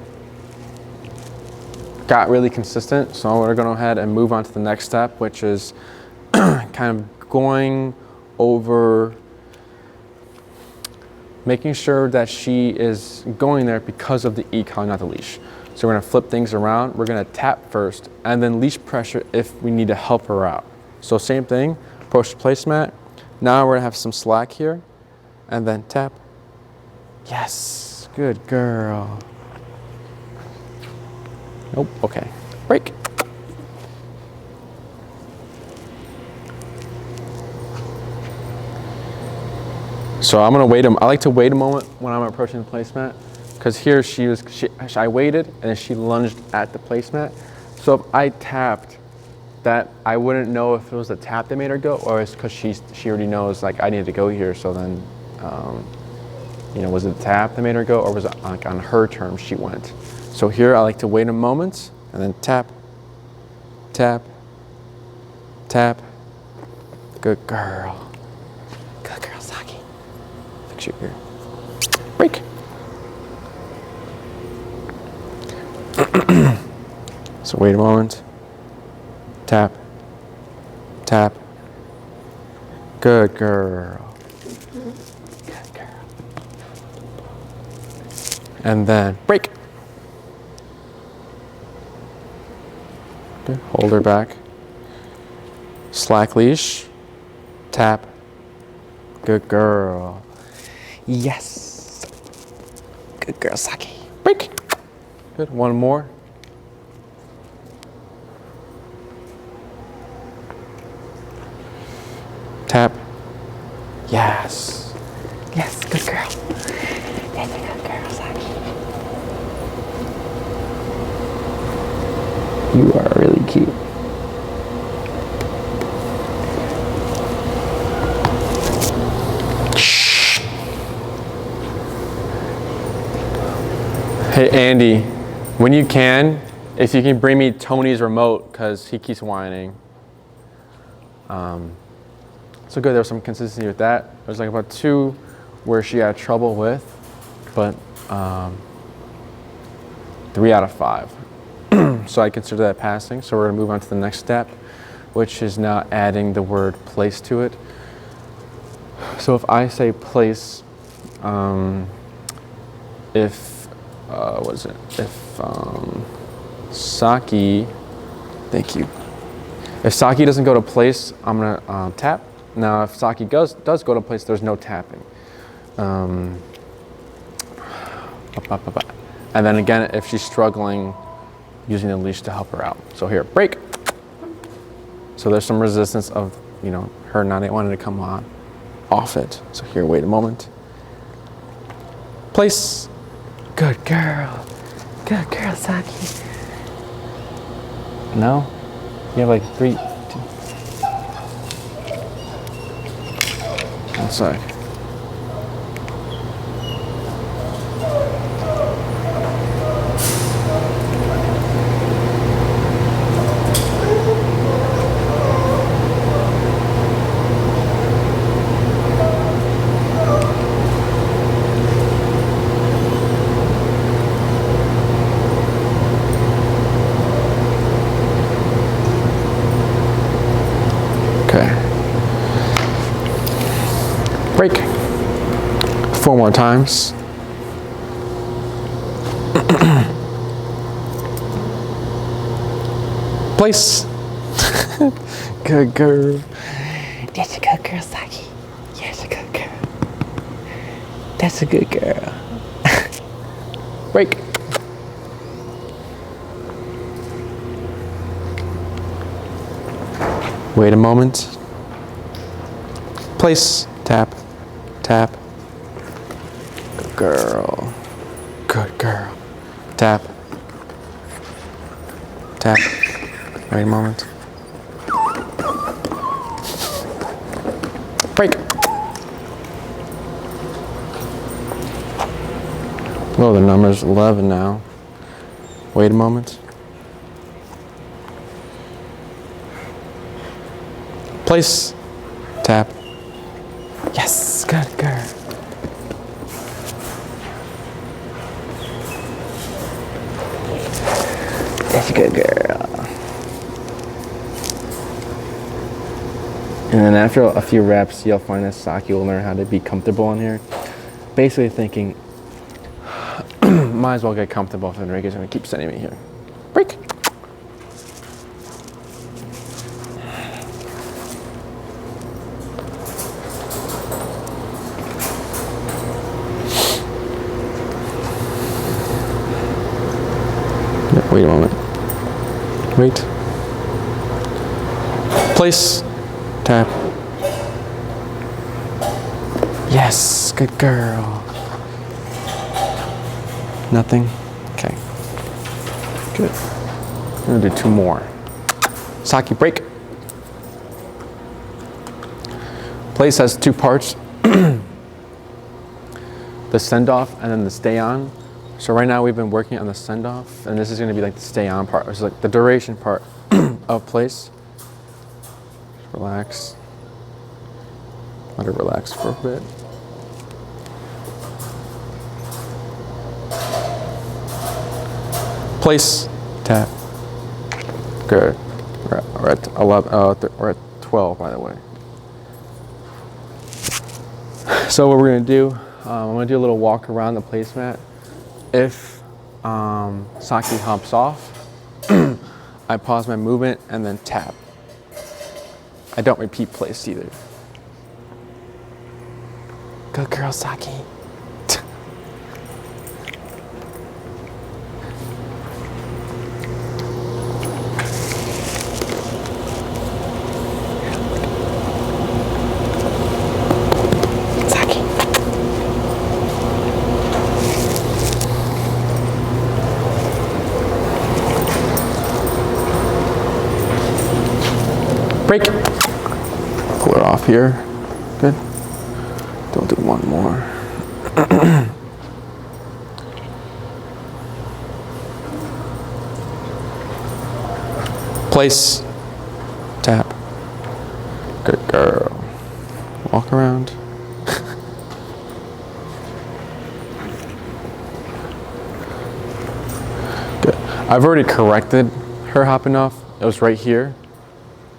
got really consistent. So we're going to go ahead and move on to the next step, which is kind of going over making sure that she is going there because of the e-collar, not the leash. So we're going to flip things around. We're going to tap first and then leash pressure if we need to help her out. So same thing, approach the placemat. Now we're going to have some slack here and then tap. Yes, good girl. Nope, okay. Break. So I'm gonna wait. I like to wait a moment when I'm approaching the placemat, because here I waited and then she lunged at the placemat. So if I tapped, that I wouldn't know if it was a tap that made her go, or it's because she already knows like I need to go here. So then, was it the tap that made her go, or was it like on her terms she went? So here I like to wait a moment and then tap, tap, tap. Good girl. Good girl, Saki. Fix your ear. Break. So wait a moment. Tap, tap. Good girl. Good girl. And then break. Okay, hold her back. Slack leash. Tap. Good girl. Yes. Good girl, Saki. Break. Good. One more. Tap. Yes. Yes, good girl. That's a good girl, Saki. You are really cute. Shh. Hey, Andy, when you can, if you can bring me Tony's remote, because he keeps whining. So good, there was some consistency with that. There's like about 2 where she had trouble with, but 3 out of 5. So I consider that passing. So we're gonna move on to the next step, which is now adding the word place to it. So if I say place, if Saki, thank you. If Saki doesn't go to place, I'm gonna tap. Now, if Saki does go to place, there's no tapping. And then again, if she's struggling, using the leash to help her out. So here, break. So there's some resistance of, her not wanting to come off it. So here, wait a moment. Place. Good girl. Good girl, Saki. No? You have like 3, 2. One sec. Break. 4 more times. Place. Good girl. That's a good girl, Saki. Yes, a good girl. That's a good girl. Break. Wait a moment. Place. Tap. Tap. Good girl. Good girl. Tap. Tap. Wait a moment. Break. Oh, the number's 11 now. Wait a moment. Place. Tap. Yes, good girl. That's a good girl. And then after a few reps, you'll find that Saki will learn how to be comfortable in here. Basically thinking, might as well get comfortable if Enrique's going to keep sending me here. Break. Wait a moment. Wait. Place. Tap. Yes, good girl. Nothing? Okay. Good. I'm gonna do 2 more. Saki, break. Place has 2 parts. The send off and then the stay on. So right now we've been working on the send off, and this is gonna be like the stay on part, which is like the duration part of place. Relax. Let her relax for a bit. Place. Tap. Good. We're at 11. We're at 12, by the way. So what we're gonna do, I'm gonna do a little walk around the placemat. If Saki hops off, I pause my movement and then tap. I don't repeat place either. Good girl, Saki. Saki. Break. Pull it off here. Good. Don't do one more. Place. Tap. Good girl. Walk around. Good. I've already corrected her hopping off. It was right here.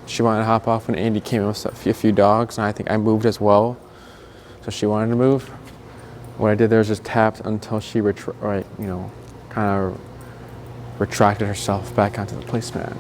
She wanted to hop off when Andy came in with a few dogs, and I think I moved as well. So she wanted to move. What I did there was just tapped until she kind of retracted herself back onto the placemat.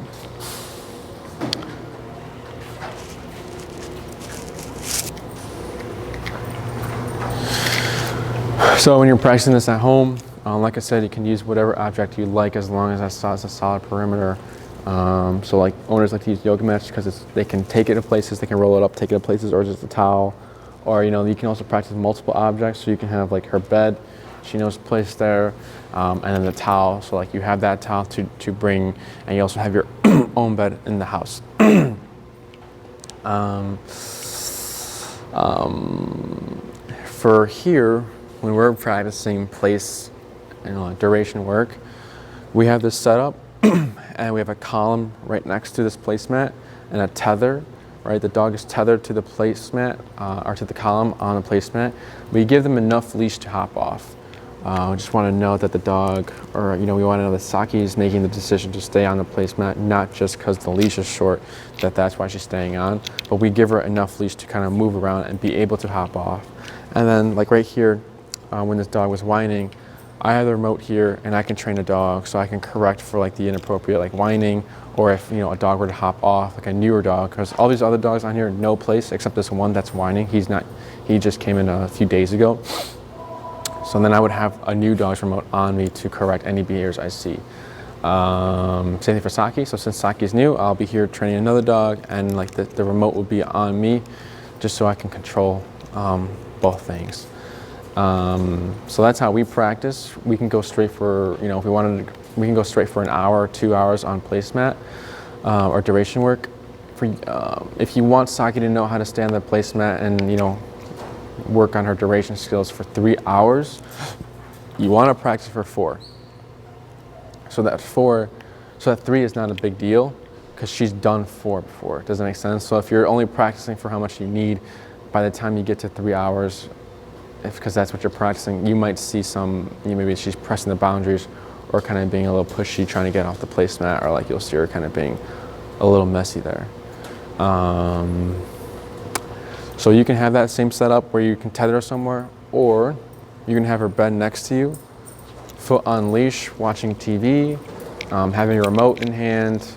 So when you're practicing this at home, like I said, you can use whatever object you like as long as it's a solid perimeter. So like owners like to use yoga mats because they can take it to places, they can roll it up, take it to places, or just a towel. Or you can also practice multiple objects. So you can have like her bed, she knows placed there, and then the towel. So like you have that towel to bring, and you also have your own bed in the house. For here, when we're practicing place and duration work, we have this set up. And we have a column right next to this placemat and a tether, right? The dog is tethered to the placemat or to the column on the placemat. We give them enough leash to hop off. We just want to know that the dog, or we want to know that Saki is making the decision to stay on the placemat, not just because the leash is short, that's why she's staying on, but we give her enough leash to kind of move around and be able to hop off. And then like right here, when this dog was whining, I have the remote here and I can train a dog, so I can correct for like the inappropriate like whining, or if a dog were to hop off, like a newer dog, because all these other dogs on here, no place except this one that's whining. He just came in a few days ago. So then I would have a new dog's remote on me to correct any behaviors I see. Same thing for Saki. So since Saki is new, I'll be here training another dog, and like the remote will be on me, just so I can control both things. So that's how we practice. We can go straight for, you know, if we wanted to, we can go straight for an hour or 2 hours on placemat or duration work. If you want Saki to know how to stay on the placemat and, you know, work on her duration skills for 3 hours, you want to practice for 4. So that 3 is not a big deal because she's done 4 before. Does that make sense? So if you're only practicing for how much you need, by the time you get to 3 hours, because that's what you're practicing, you might see maybe she's pressing the boundaries or kind of being a little pushy, trying to get off the placemat, or like you'll see her kind of being a little messy there. So you can have that same setup where you can tether her somewhere, or you can have her bed next to you, foot on leash, watching TV, having your remote in hand,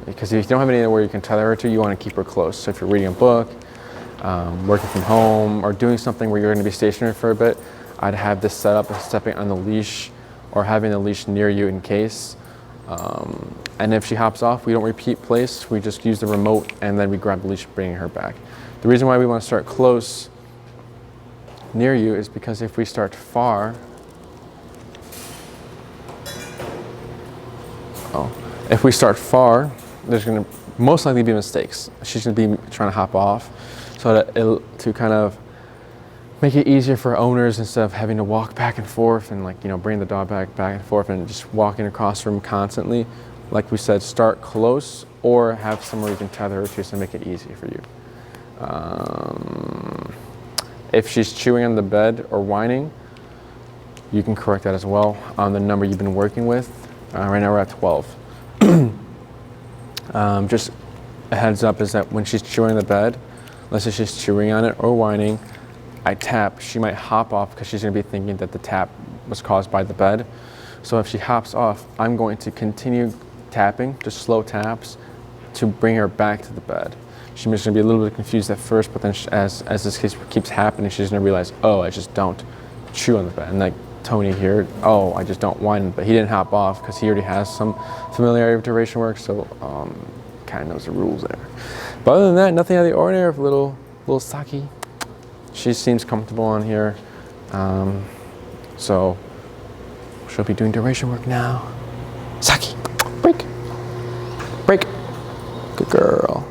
because if you don't have anywhere where you can tether her to, you want to keep her close. So if you're reading a book, working from home, or doing something where you're going to be stationary for a bit, I'd have this set up as stepping on the leash or having the leash near you in case. And if she hops off, we don't repeat place, we just use the remote and then we grab the leash, bringing her back. The reason why we want to start close near you is because if we start far, there's going to most likely be mistakes. She's going to be trying to hop off. So to kind of make it easier for owners, instead of having to walk back and forth and, like, you know, bring the dog back and forth and just walking across the room constantly, like we said, start close or have somewhere you can tether her to to make it easy for you. If she's chewing on the bed or whining, you can correct that as well on the number you've been working with. Right now we're at 12. Just a heads up is that when she's chewing the bed, let's say she's chewing on it or whining, I tap, she might hop off because she's going to be thinking that the tap was caused by the bed. So if she hops off, I'm going to continue tapping, just slow taps, to bring her back to the bed. She's just going to be a little bit confused at first, but then as this case keeps happening, she's going to realize, oh, I just don't chew on the bed. And like Tony here, oh, I just don't whine, but he didn't hop off because he already has some familiarity with duration work, so kind of knows the rules there. But other than that, nothing out of the ordinary of little Saki. She seems comfortable on here, so she'll be doing duration work now. Saki, break, break, good girl.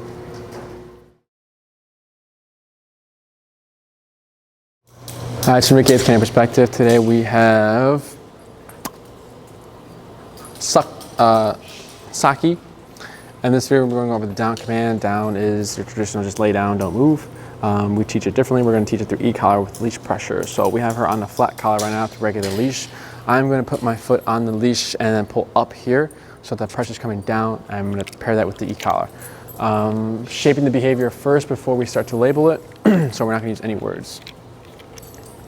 All right, so from a cave canine perspective, today we have Saki. And this video we're going over the down command. Down is your traditional just lay down, don't move. We teach it differently. We're going to teach it through e-collar with leash pressure. So we have her on the flat collar right now with regular leash. I'm going to put my foot on the leash and then pull up here so the pressure's coming down. I'm going to pair that with the e-collar. Shaping the behavior first before we start to label it. So we're not going to use any words.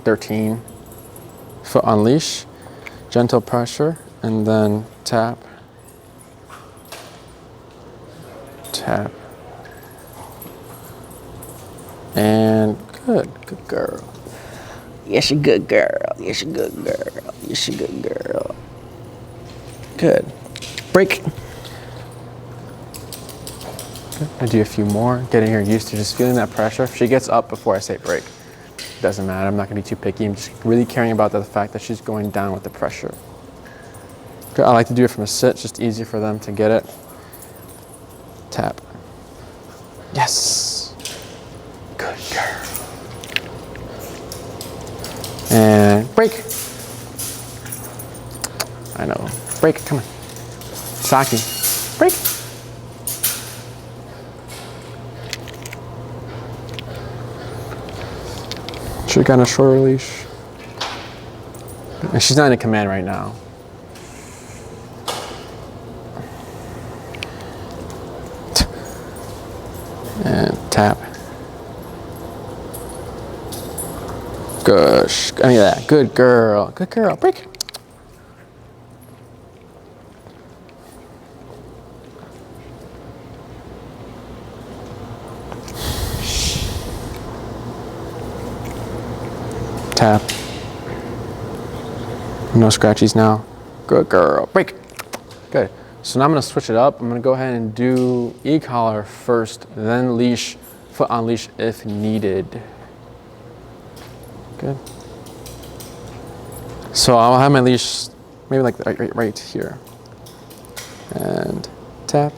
13, foot on leash, gentle pressure, and then tap, tap, and good girl. Yes, you're good girl. Yes, you're good girl. Yes, you're good girl. Good. Break. I do a few more, getting her used to just feeling that pressure. If she gets up before I say break, doesn't matter. I'm not going to be too picky. I'm just really caring about the fact that she's going down with the pressure. I like to do it from a sit. It's just easy for them to get it. Tap. Yes. Good girl. And break. I know. Break. Come on. Saki. Break. She got a shorter leash. And she's not in a command right now. And tap. Gosh. I mean that. Good girl. Good girl. Break. Tap. No scratchies now. Good girl. Break. Good. So now I'm gonna switch it up. I'm gonna go ahead and do e-collar first, then leash, foot on leash if needed. Good. So I'll have my leash maybe like right here. And tap.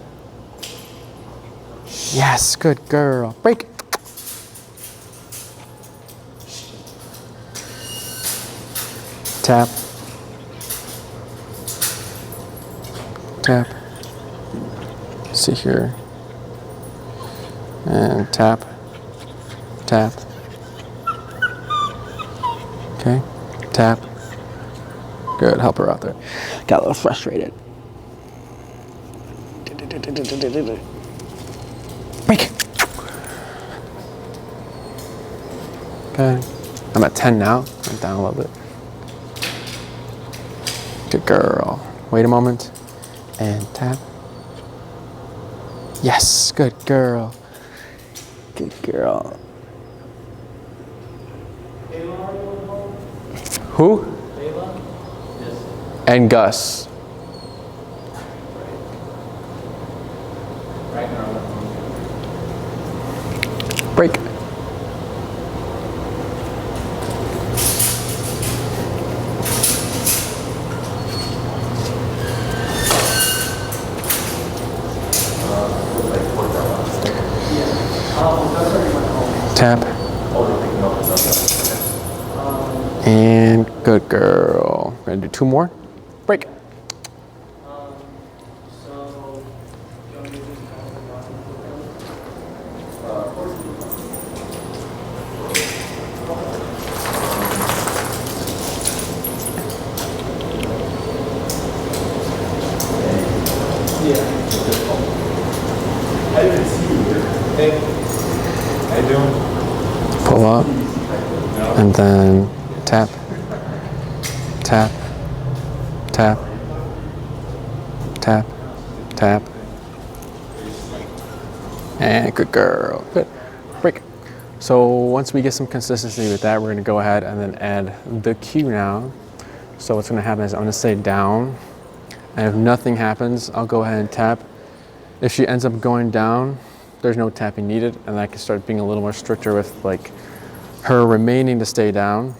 Yes, good girl. Break. Tap. Tap. See here. And tap. Tap. Okay. Tap. Good. Help her out there. Got a little frustrated. Break. Okay. I'm at 10 now. I'm down a little bit. Good girl. Wait a moment. And tap. Yes. Good girl. Good girl. Who? And Gus. Break. Tap. And good girl. We're gonna do 2 more. Break. Pull up. And then tap. Tap. Tap. Tap. Tap. And good girl. Good. Break. So once we get some consistency with that, we're going to go ahead and then add the cue now. So what's going to happen is I'm going to say down. And if nothing happens, I'll go ahead and tap. If she ends up going down, there's no tapping needed. And I can start being a little more stricter with like her remaining to stay down.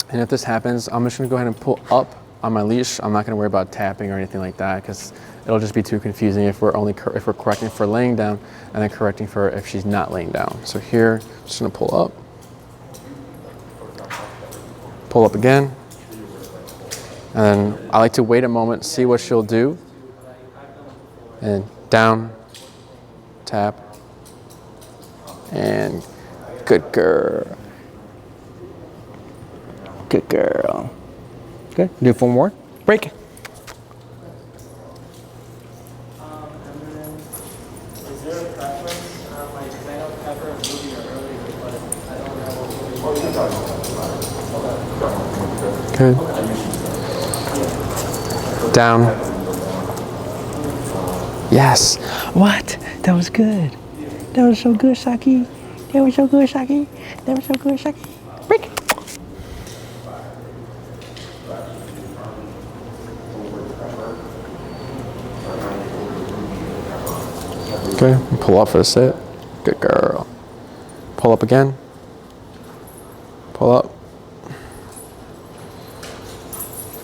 And if this happens, I'm just going to go ahead and pull up on my leash. I'm not going to worry about tapping or anything like that because it'll just be too confusing if we're correcting for laying down and then correcting for if she's not laying down. So here, just going to pull up again, and then I like to wait a moment, see what she'll do, and down, tap, and good girl. Good girl. Good. Do 4 more. Break. And then, is there a preference? Like, 'cause I know Pepper and Ruby are earlier, but I don't know. Good. Down. Yes. What? That was good. That was so good, Saki. That was so good, Saki. That was so good, Saki. Break. Okay, pull up for the sit. Good girl. Pull up again. Pull up.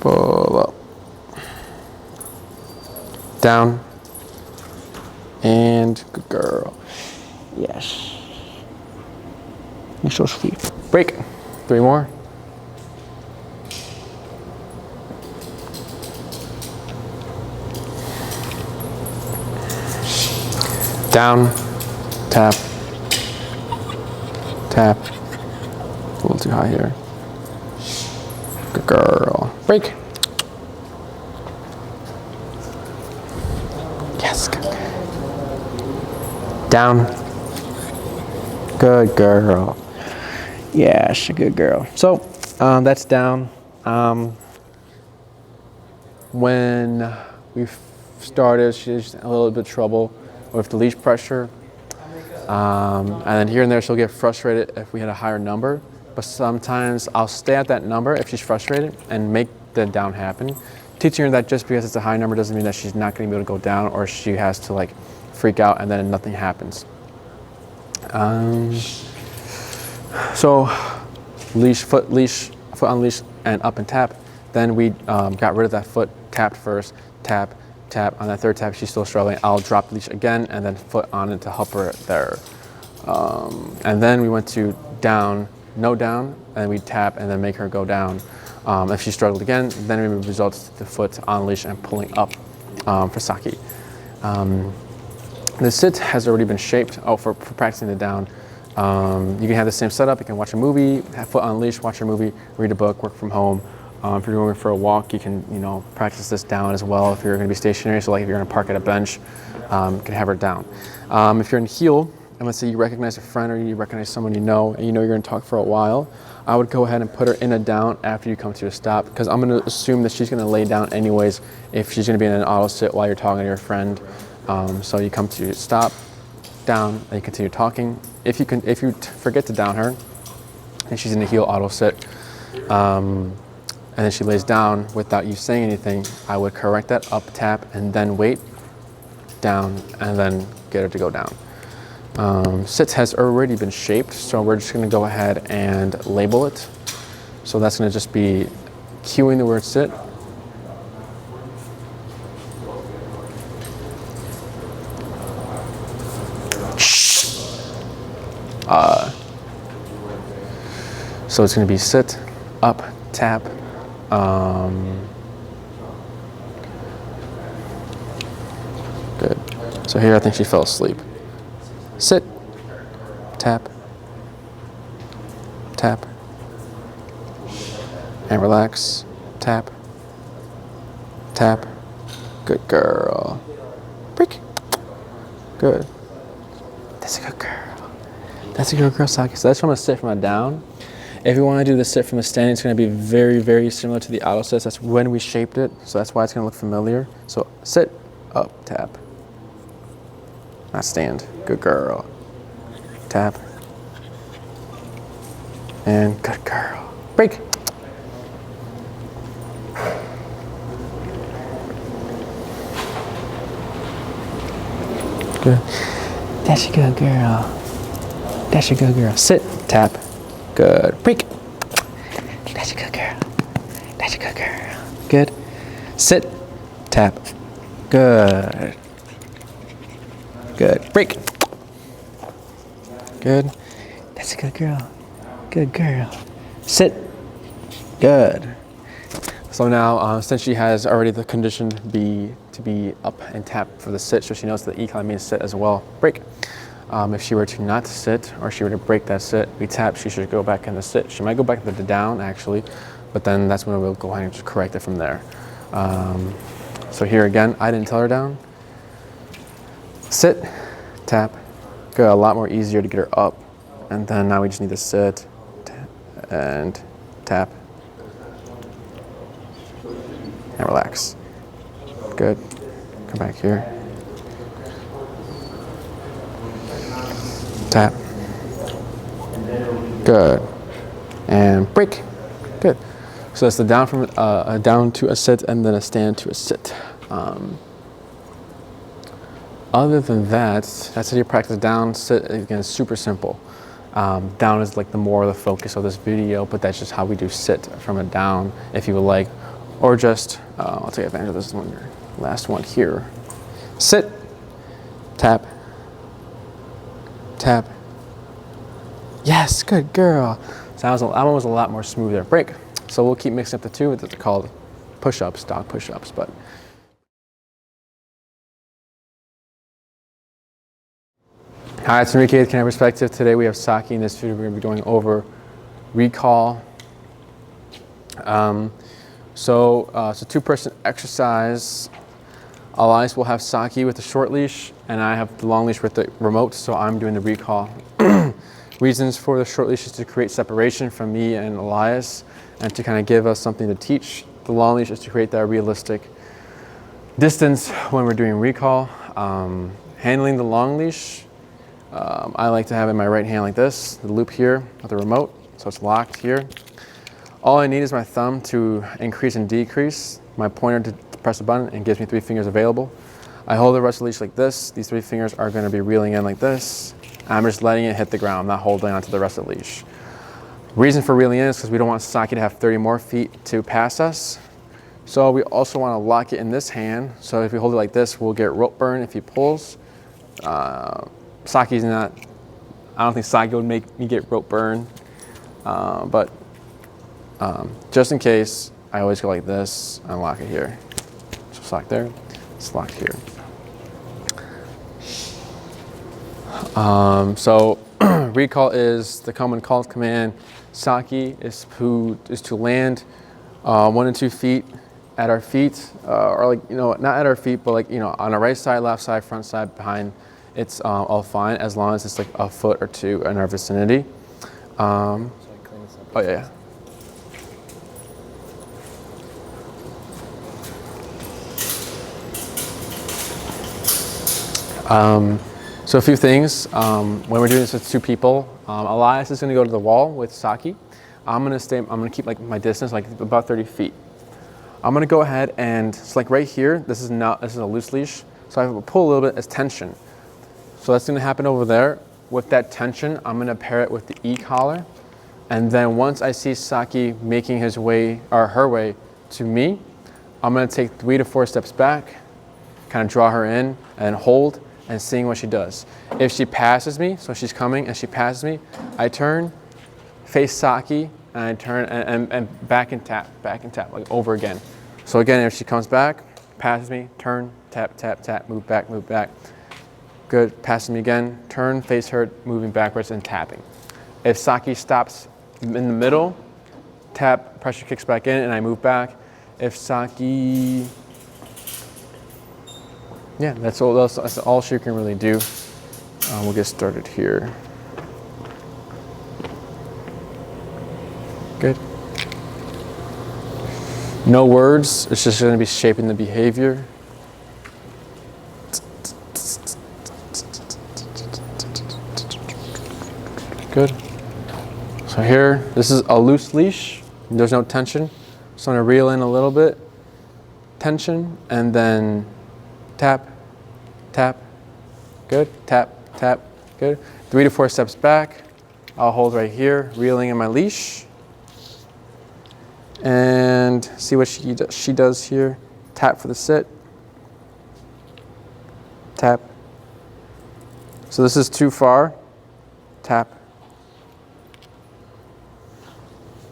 Pull up. Down. And good girl. Yes. You're so sweet. Break. 3 more. Down, tap, tap. A little too high here. Good girl. Break. Yes. Down. Good girl. Yes, a good girl. So that's down. When we started, she's a little bit of trouble with the leash pressure. And then here and there, she'll get frustrated if we had a higher number. But sometimes I'll stay at that number if she's frustrated and make the down happen teaching her that just because it's a high number doesn't mean that she's not going to be able to go down, or she has to like freak out and then nothing happens. So foot unleash and up and tap. Then we got rid of that foot, tapped first, tap, tap. On that third tap, she's still struggling. I'll drop the leash again and then foot on it to help her there. And then we went to down, no down, and we tap and then make her go down. If she struggled again, then we resort to the foot on leash and pulling up for Saki. The sit has already been shaped. Oh, for practicing the down. You can have the same setup. You can watch a movie, have foot on leash, watch a movie, read a book, work from home. If you're going for a walk, you can practice this down as well. If you're going to be stationary, so like if you're going to park at a bench, you can have her down. If you're in heel, and let's say you recognize a friend or you recognize someone you know, and you know you're going to talk for a while, I would go ahead and put her in a down after you come to a stop, because I'm going to assume that she's going to lay down anyways if she's going to be in an auto sit while you're talking to your friend. So you come to a stop, down, and you continue talking. If you forget to down her, and she's in a heel auto sit, and then she lays down without you saying anything, I would correct that, up, tap, and then wait, down, and then get her to go down. Sits has already been shaped, so we're just going to go ahead and label it. So that's going to just be cueing the word sit. So it's going to be sit, up, tap. Good. So here I think she fell asleep. Sit, tap, tap, and relax, tap, tap. Good girl. Break. Good. That's a good girl. That's a good girl, Saki. So that's from a sit from a down. If you want to do the sit from a standing, it's going to be very, very similar to the auto sits. That's when we shaped it, so that's why it's going to look familiar. So sit, up, tap. Not stand. Good girl. Tap. And good girl. Break. Good. That's a good girl. That's a good girl. Sit, tap. Good. Break. That's a good girl. That's a good girl. Good. Sit, tap. Good. Good. Break. Good. That's a good girl. Good girl. Sit. Good. So now, since she has already the condition to be up and tap for the sit, so she knows the econ means sit as well. Break. If she were to not sit, or she were to break that sit, we tap, she should go back in the sit. She might go back to the down, actually, but then that's when we'll go ahead and just correct it from there. So here again, I didn't tell her down. Sit, tap. Good, a lot more easier to get her up. And then now we just need to sit and tap and relax. Good. Come back here. Tap. Good. And break. Good. So that's the down from a down to a sit and then a stand to a sit. Other than that, that's how you practice down, sit. Again, it's super simple. Down is like the more of the focus of this video, but that's just how we do sit from a down, if you would like, or just, I'll take advantage of this one, last one here. Sit, tap, tap. Yes, good girl. So that one was a lot more smoother. Break. So we'll keep mixing up the two. It's called push-ups, dog push-ups, but. Hi, it's Enrique with Canine Perspective. Today we have Saki. In this video we're going to be going over recall. So two-person exercise. Elias will have Saki with the short leash, and I have the long leash with the remote, so I'm doing the recall. Reasons for the short leash is to create separation from me and Elias, and to kind of give us something to teach. The long leash is to create that realistic distance when we're doing recall. Handling the long leash, I like to have it in my right hand like this, the loop here with the remote, so it's locked here. All I need is my thumb to increase and decrease, my pointer to press a button, and gives me 3 fingers available. I hold the rest of the leash like this. These 3 fingers are going to be reeling in like this. I'm just letting it hit the ground, not holding onto the rest of the leash. Reason for reeling in is because we don't want Saki to have 30 more feet to pass us. So we also want to lock it in this hand. So if we hold it like this, we'll get rope burn if he pulls. Saki's not, I don't think Saki would make me get rope burn. But just in case, I always go like this and lock it here. So it's locked there, it's locked here. So recall is the common call command. Saki is to land 1 and 2 feet at our feet, or like, you know, not at our feet, but like, you know, on our right side, left side, front side, behind. It's all fine as long as it's like a foot or 2 in our vicinity. Oh yeah. So a few things. When we're doing this with 2 people, Elias is going to go to the wall with Saki. I'm going to keep like my distance, like about 30 feet. I'm going to go ahead and, so like right here, this is a loose leash. So I will pull a little bit as tension. So that's going to happen over there. With that tension, I'm going to pair it with the e-collar. And then once I see Saki making his way, or her way to me, I'm going to take 3 to 4 steps back, kind of draw her in and hold, and seeing what she does. If she passes me, so she's coming and she passes me, I turn, face Saki, and I turn and back and tap, like over again. So again, if she comes back, passes me, turn, tap, tap, tap, move back, move back. Good, passes me again, turn, face her, moving backwards and tapping. If Saki stops in the middle, tap, pressure kicks back in, and I move back. If Saki, yeah, that's all she can really do. We'll get started here. Good. No words, it's just going to be shaping the behavior. Good. So here, this is a loose leash. There's no tension. So I'm going to reel in a little bit, tension, and then tap, tap, good, tap, tap, good. 3 to 4 steps back. I'll hold right here, reeling in my leash. And see what she does here. Tap for the sit. Tap. So this is too far. Tap.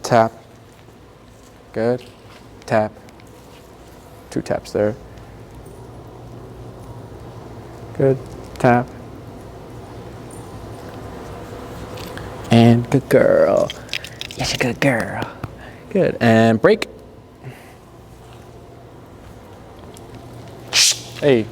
Tap. Good. Tap. 2 taps there. Good. Tap. And good girl. Yes, a good girl. Good. And break. Hey.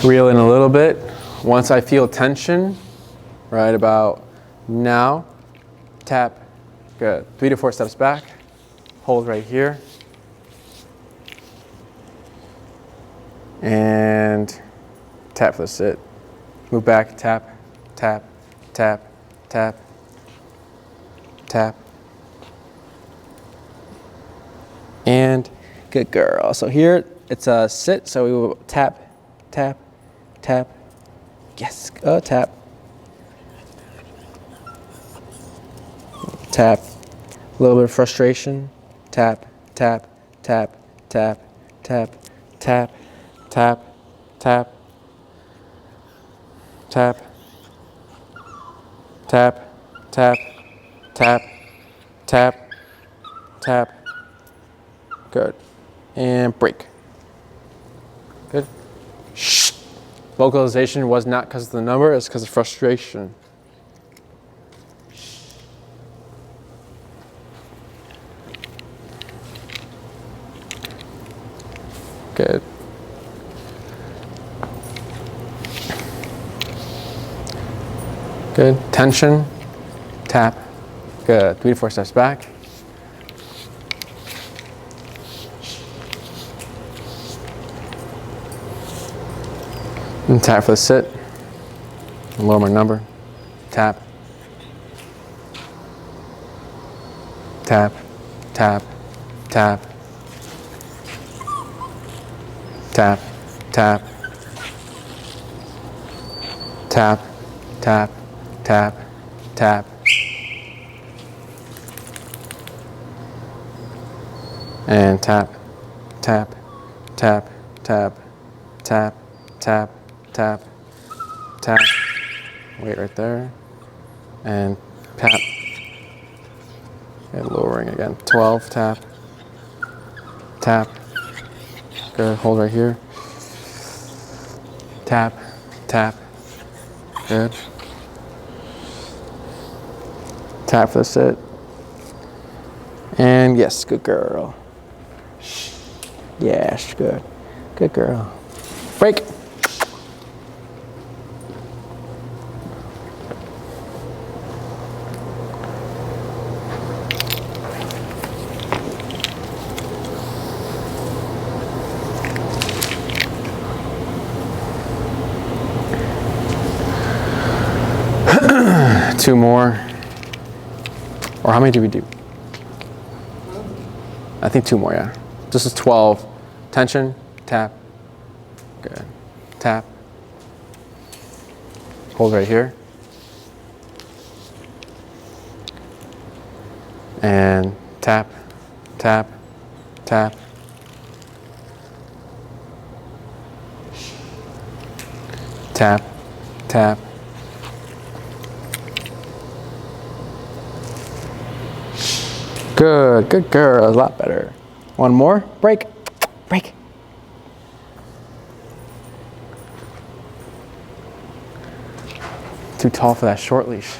Reel in a little bit. Once I feel tension, right about now, tap. Good. 3 to 4 steps back. Hold right here. And tap for the sit. Move back, tap, tap, tap, tap, tap. And good girl. So here it's a sit, so we will tap, tap, tap. Yes, tap. Tap. A little bit of frustration. Tap, tap, tap, tap, tap, tap, tap, tap, tap, tap, tap, tap, tap, tap. Good. And break. Good. Shh. Vocalization was not because of the number, it's because of frustration. Good. Good. Tension. Tap. Good. 3 to 4 steps back. And tap for the sit. And lower my number. Tap. Tap. Tap. Tap. Tap. Tap. Tap. Tap. Tap. Tap. And tap. Tap. Tap. Tap. Tap. Tap. Tap. Tap. Wait right there. And tap. And lowering again. 12. Tap. Tap. Good. Hold right here. Tap. Tap. Good. Tap for the sit. And yes, good girl. Yes, good. Good girl. Break. Two more. Or how many do we do? I think two more, yeah. This is 12. Tension, tap. Good. Tap. Hold right here. And tap, tap, tap. Tap, tap. Good, good girl, a lot better. One more, break, break. Too tall for that short leash.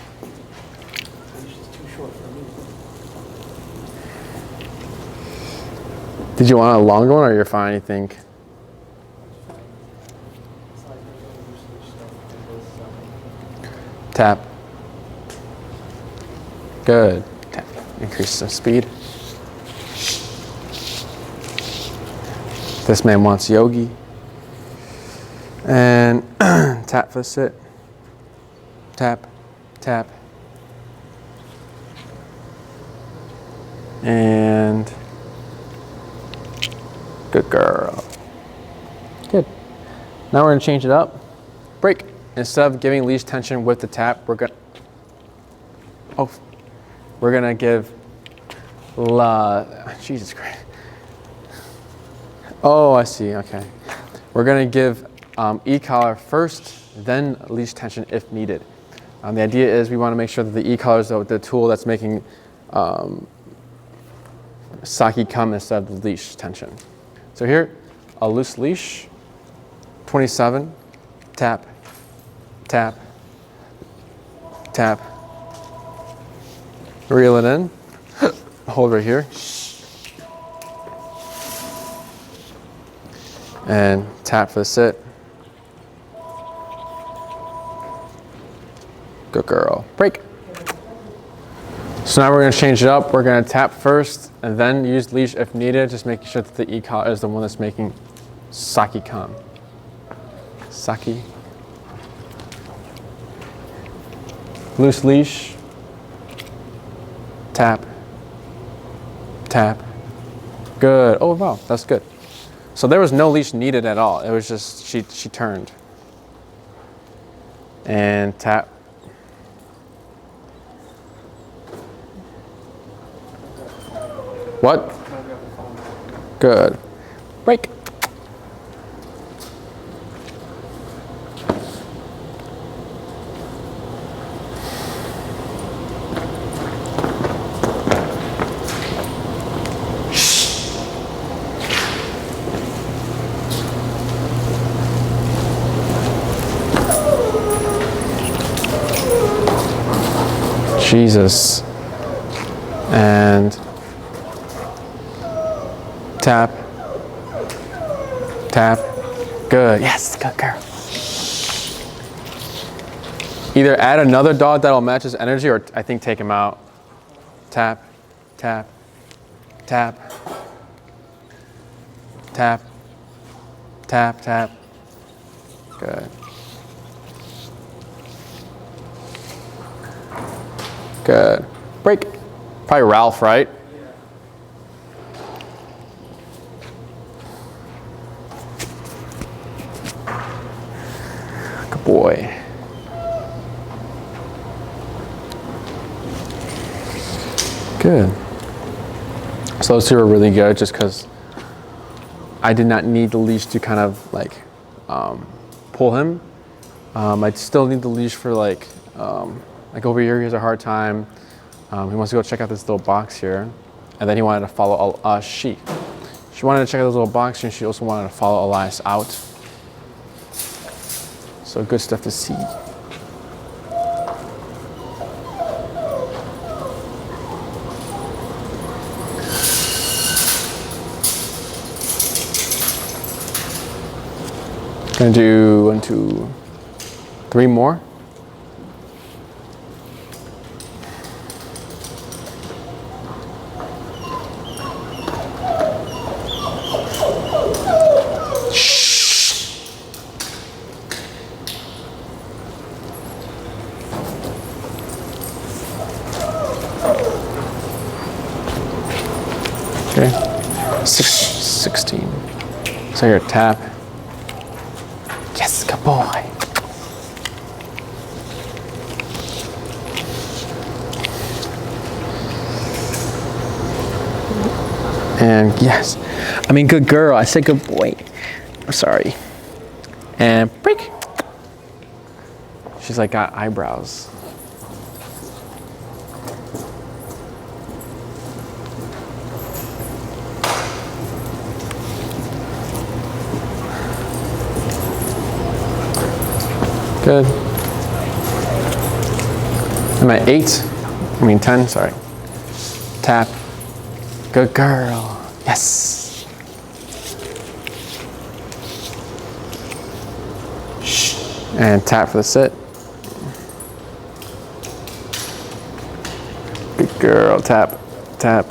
Did you want a longer one or you're fine, you think? Tap. Good. Tap. Increase the speed. This man wants yogi. And tap for the sit. Tap, tap. And good girl. Good. Now we're gonna change it up. Break. Instead of giving leash tension with the tap, we're gonna give Jesus Christ. Oh, I see, okay. We're gonna give e-collar first, then leash tension if needed. The idea is we wanna make sure that the e-collar is the tool that's making sake come instead of the leash tension. So here, a loose leash, 27, tap, tap, tap. Reel it in, hold right here. And tap for the sit. Good girl. Break. So now we're going to change it up. We're going to tap first and then use leash if needed, just making sure that the e-collar is the one that's making sake come. Sake. Loose leash. Tap. Tap. Good. Oh wow, that's good. So there was no leash needed at all. It was just she turned. And tap. What? Good. Break. Jesus. And tap, tap, good, yes, good girl. Either add another dog that'll match his energy or I think take him out. Tap, tap, tap, tap, tap, tap, good. Good. Break. Probably Ralph, right? Good boy. Good. So those two are really good just because I did not need the leash to kind of like pull him. I still need the leash for like over here he has a hard time. He wants to go check out this little box here. And then he wanted to follow she wanted to check out this little box here, and she also wanted to follow Elias out. So good stuff to see. Gonna do 1, 2, 3 more. Okay, 16. So here, tap. Yes, good boy. And yes, I mean, good girl. I said good boy. I'm sorry. And break. She's like got eyebrows. Good. I'm at 10, sorry. Tap. Good girl. Yes. Shh. And tap for the sit. Good girl. Tap. Tap.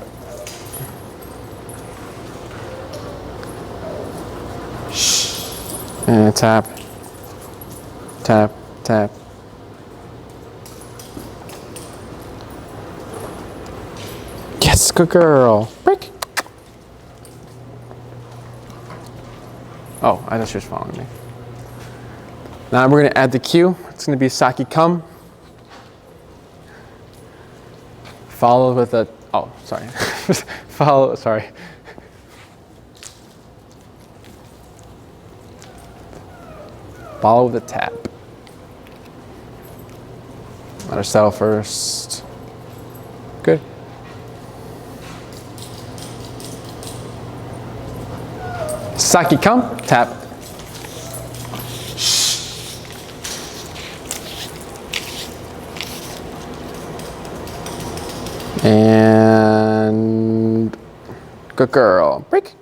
Shh. And tap. Tap, tap. Yes, good girl. Break. Oh, I thought she was following me. Now we're gonna add the cue. It's gonna be Saki come. Followed with a, oh, sorry. Sorry. Follow with a tap. Let her settle first. Good. Saki, come. Tap. Shh. And good girl. Break.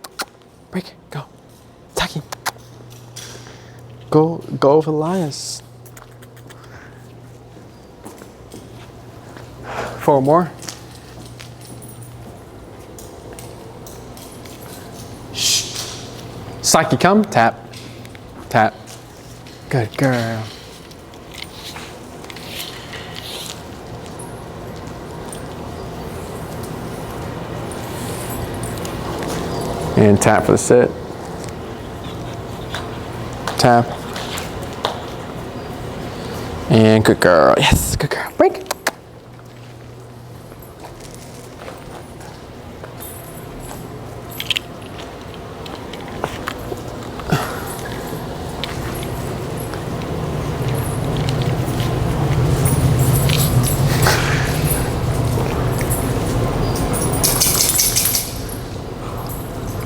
Break. Go. Saki. Go with Elias. 4 more. Shh. Saki, come. Tap. Tap. Good girl. And tap for the sit. Tap. And good girl. Yes, good girl. Break.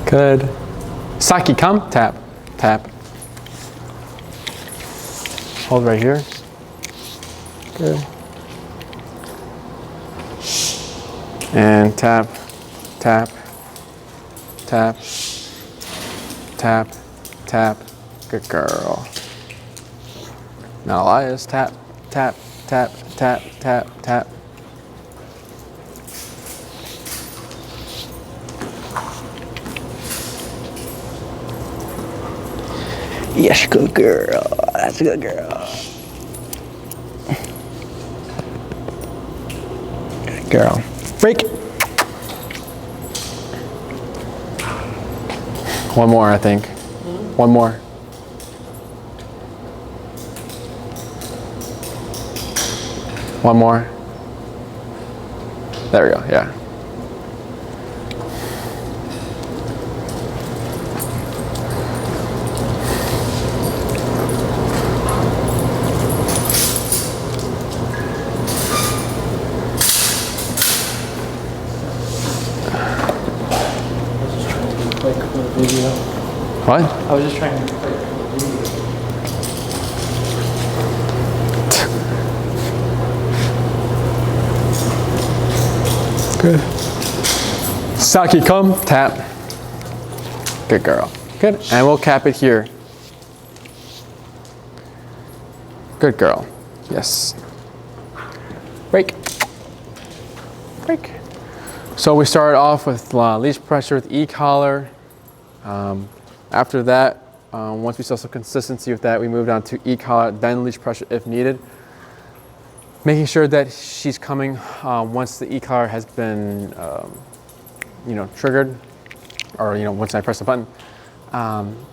Good. Saki, come. Tap. Tap. Hold right here. Good. And tap, tap, tap, tap, tap. Good girl. Now Elias, tap, tap, tap, tap, tap, tap. Yes, good girl. That's a good girl. girl. Break. One more, I think. One more. One more. There we go, yeah. Quick for the video. What? I was just trying to be quick for the video. Good. Saki, come, tap. Good girl. Good. And we'll cap it here. Good girl. Yes. Break. Break. So we started off with leash pressure with e-collar. After that, once we saw some consistency with that, we moved on to e-collar, then leash pressure if needed. Making sure that she's coming once the e-collar has been, triggered, or once I press the button.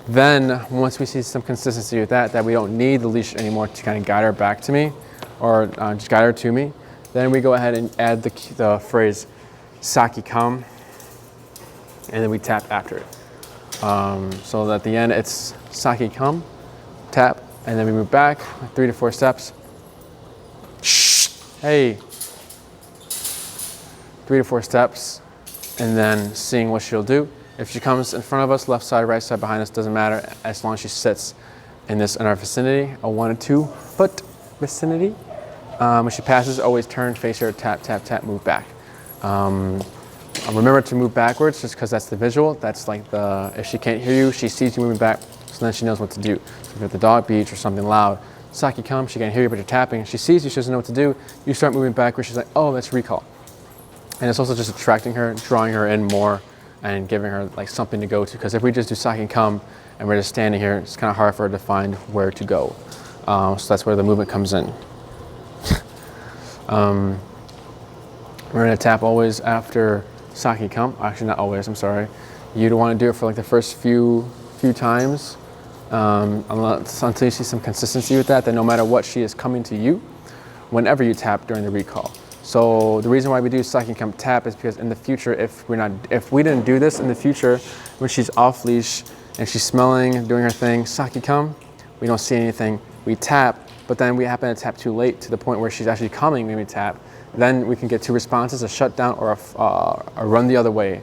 Then once we see some consistency with that we don't need the leash anymore to kind of guide her back to me, or just guide her to me, then we go ahead and add the phrase "Saki come," and then we tap after it. So at the end it's "Saki come," tap, and then we move back 3 to 4 steps. Hey, 3 to 4 steps, and then seeing what she'll do. If she comes in front of us, left side, right side, behind us, doesn't matter, as long as she sits in our vicinity, a 1 to 2 foot vicinity. When she passes, always turn, face her, tap, tap, tap, move back. Remember to move backwards, just because that's the visual. That's like if she can't hear you, she sees you moving back, so then she knows what to do. So if you're at the dog beach or something loud, Saki come, she can't hear you, but you're tapping. She sees you, she doesn't know what to do. You start moving backwards, she's like, oh, that's recall. And it's also just attracting her, drawing her in more, and giving her like something to go to. Because if we just do Saki come and we're just standing here, it's kind of hard for her to find where to go. So that's where the movement comes in. We're gonna tap always after Saki come. Actually, not always, I'm sorry. You don't want to do it for like the first few times. Until you see some consistency with that, then no matter what, she is coming to you whenever you tap during the recall. So the reason why we do Saki come tap is because in the future, if we didn't do this in the future, when she's off leash and she's smelling, doing her thing, Saki come, we don't see anything, we tap, but then we happen to tap too late to the point where she's actually coming when we tap, then we can get 2 responses, a shutdown or a run the other way.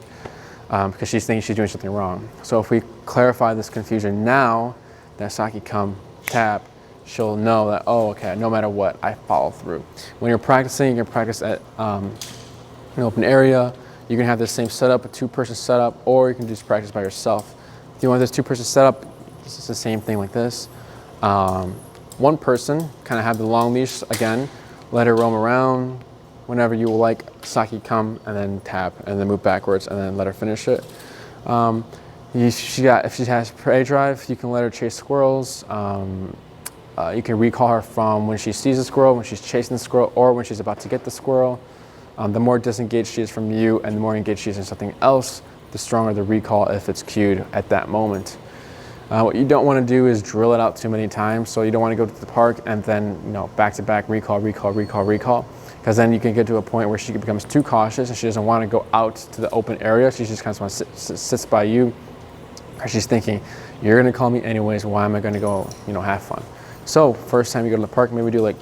Because she's thinking she's doing something wrong. So if we clarify this confusion now, that Saki come, tap, she'll know that, oh, okay, no matter what, I follow through. When you're practicing, you can practice at an open area. You can have the same setup, a 2-person setup, or you can just practice by yourself. If you want this 2-person setup, this is the same thing like this. 1 person, kind of have the long leash again, let her roam around. Whenever you will like, Saki come, and then tap, and then move backwards, and then let her finish it. If she has prey drive, you can let her chase squirrels. You can recall her from when she sees a squirrel, when she's chasing the squirrel, or when she's about to get the squirrel. The more disengaged she is from you, and the more engaged she is in something else, the stronger the recall if it's cued at that moment. What you don't want to do is drill it out too many times. So you don't want to go to the park and then back-to-back recall, because then you can get to a point where she becomes too cautious and she doesn't want to go out to the open area. She just kind of sits by you, because she's thinking, you're going to call me anyways, why am I going to go have fun? So first time you go to the park, maybe do like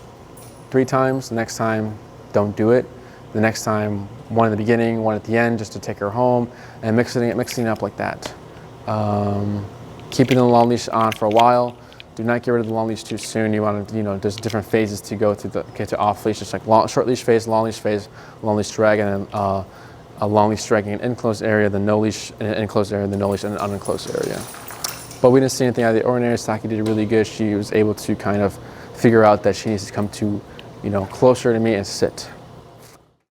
3 times. The next time, don't do it. The next time, 1 in the beginning, 1 at the end, just to take her home, and mixing it up like that. Keeping the long leash on for a while. Do not get rid of the long leash too soon. You want to, there's different phases to go to get to off leash. It's like short leash phase, long leash drag, and then a long leash dragging an enclosed area, the no leash in an enclosed area, the no leash in an unenclosed area. But we didn't see anything out of the ordinary. Saki did really good. She was able to kind of figure out that she needs to come to, closer to me and sit.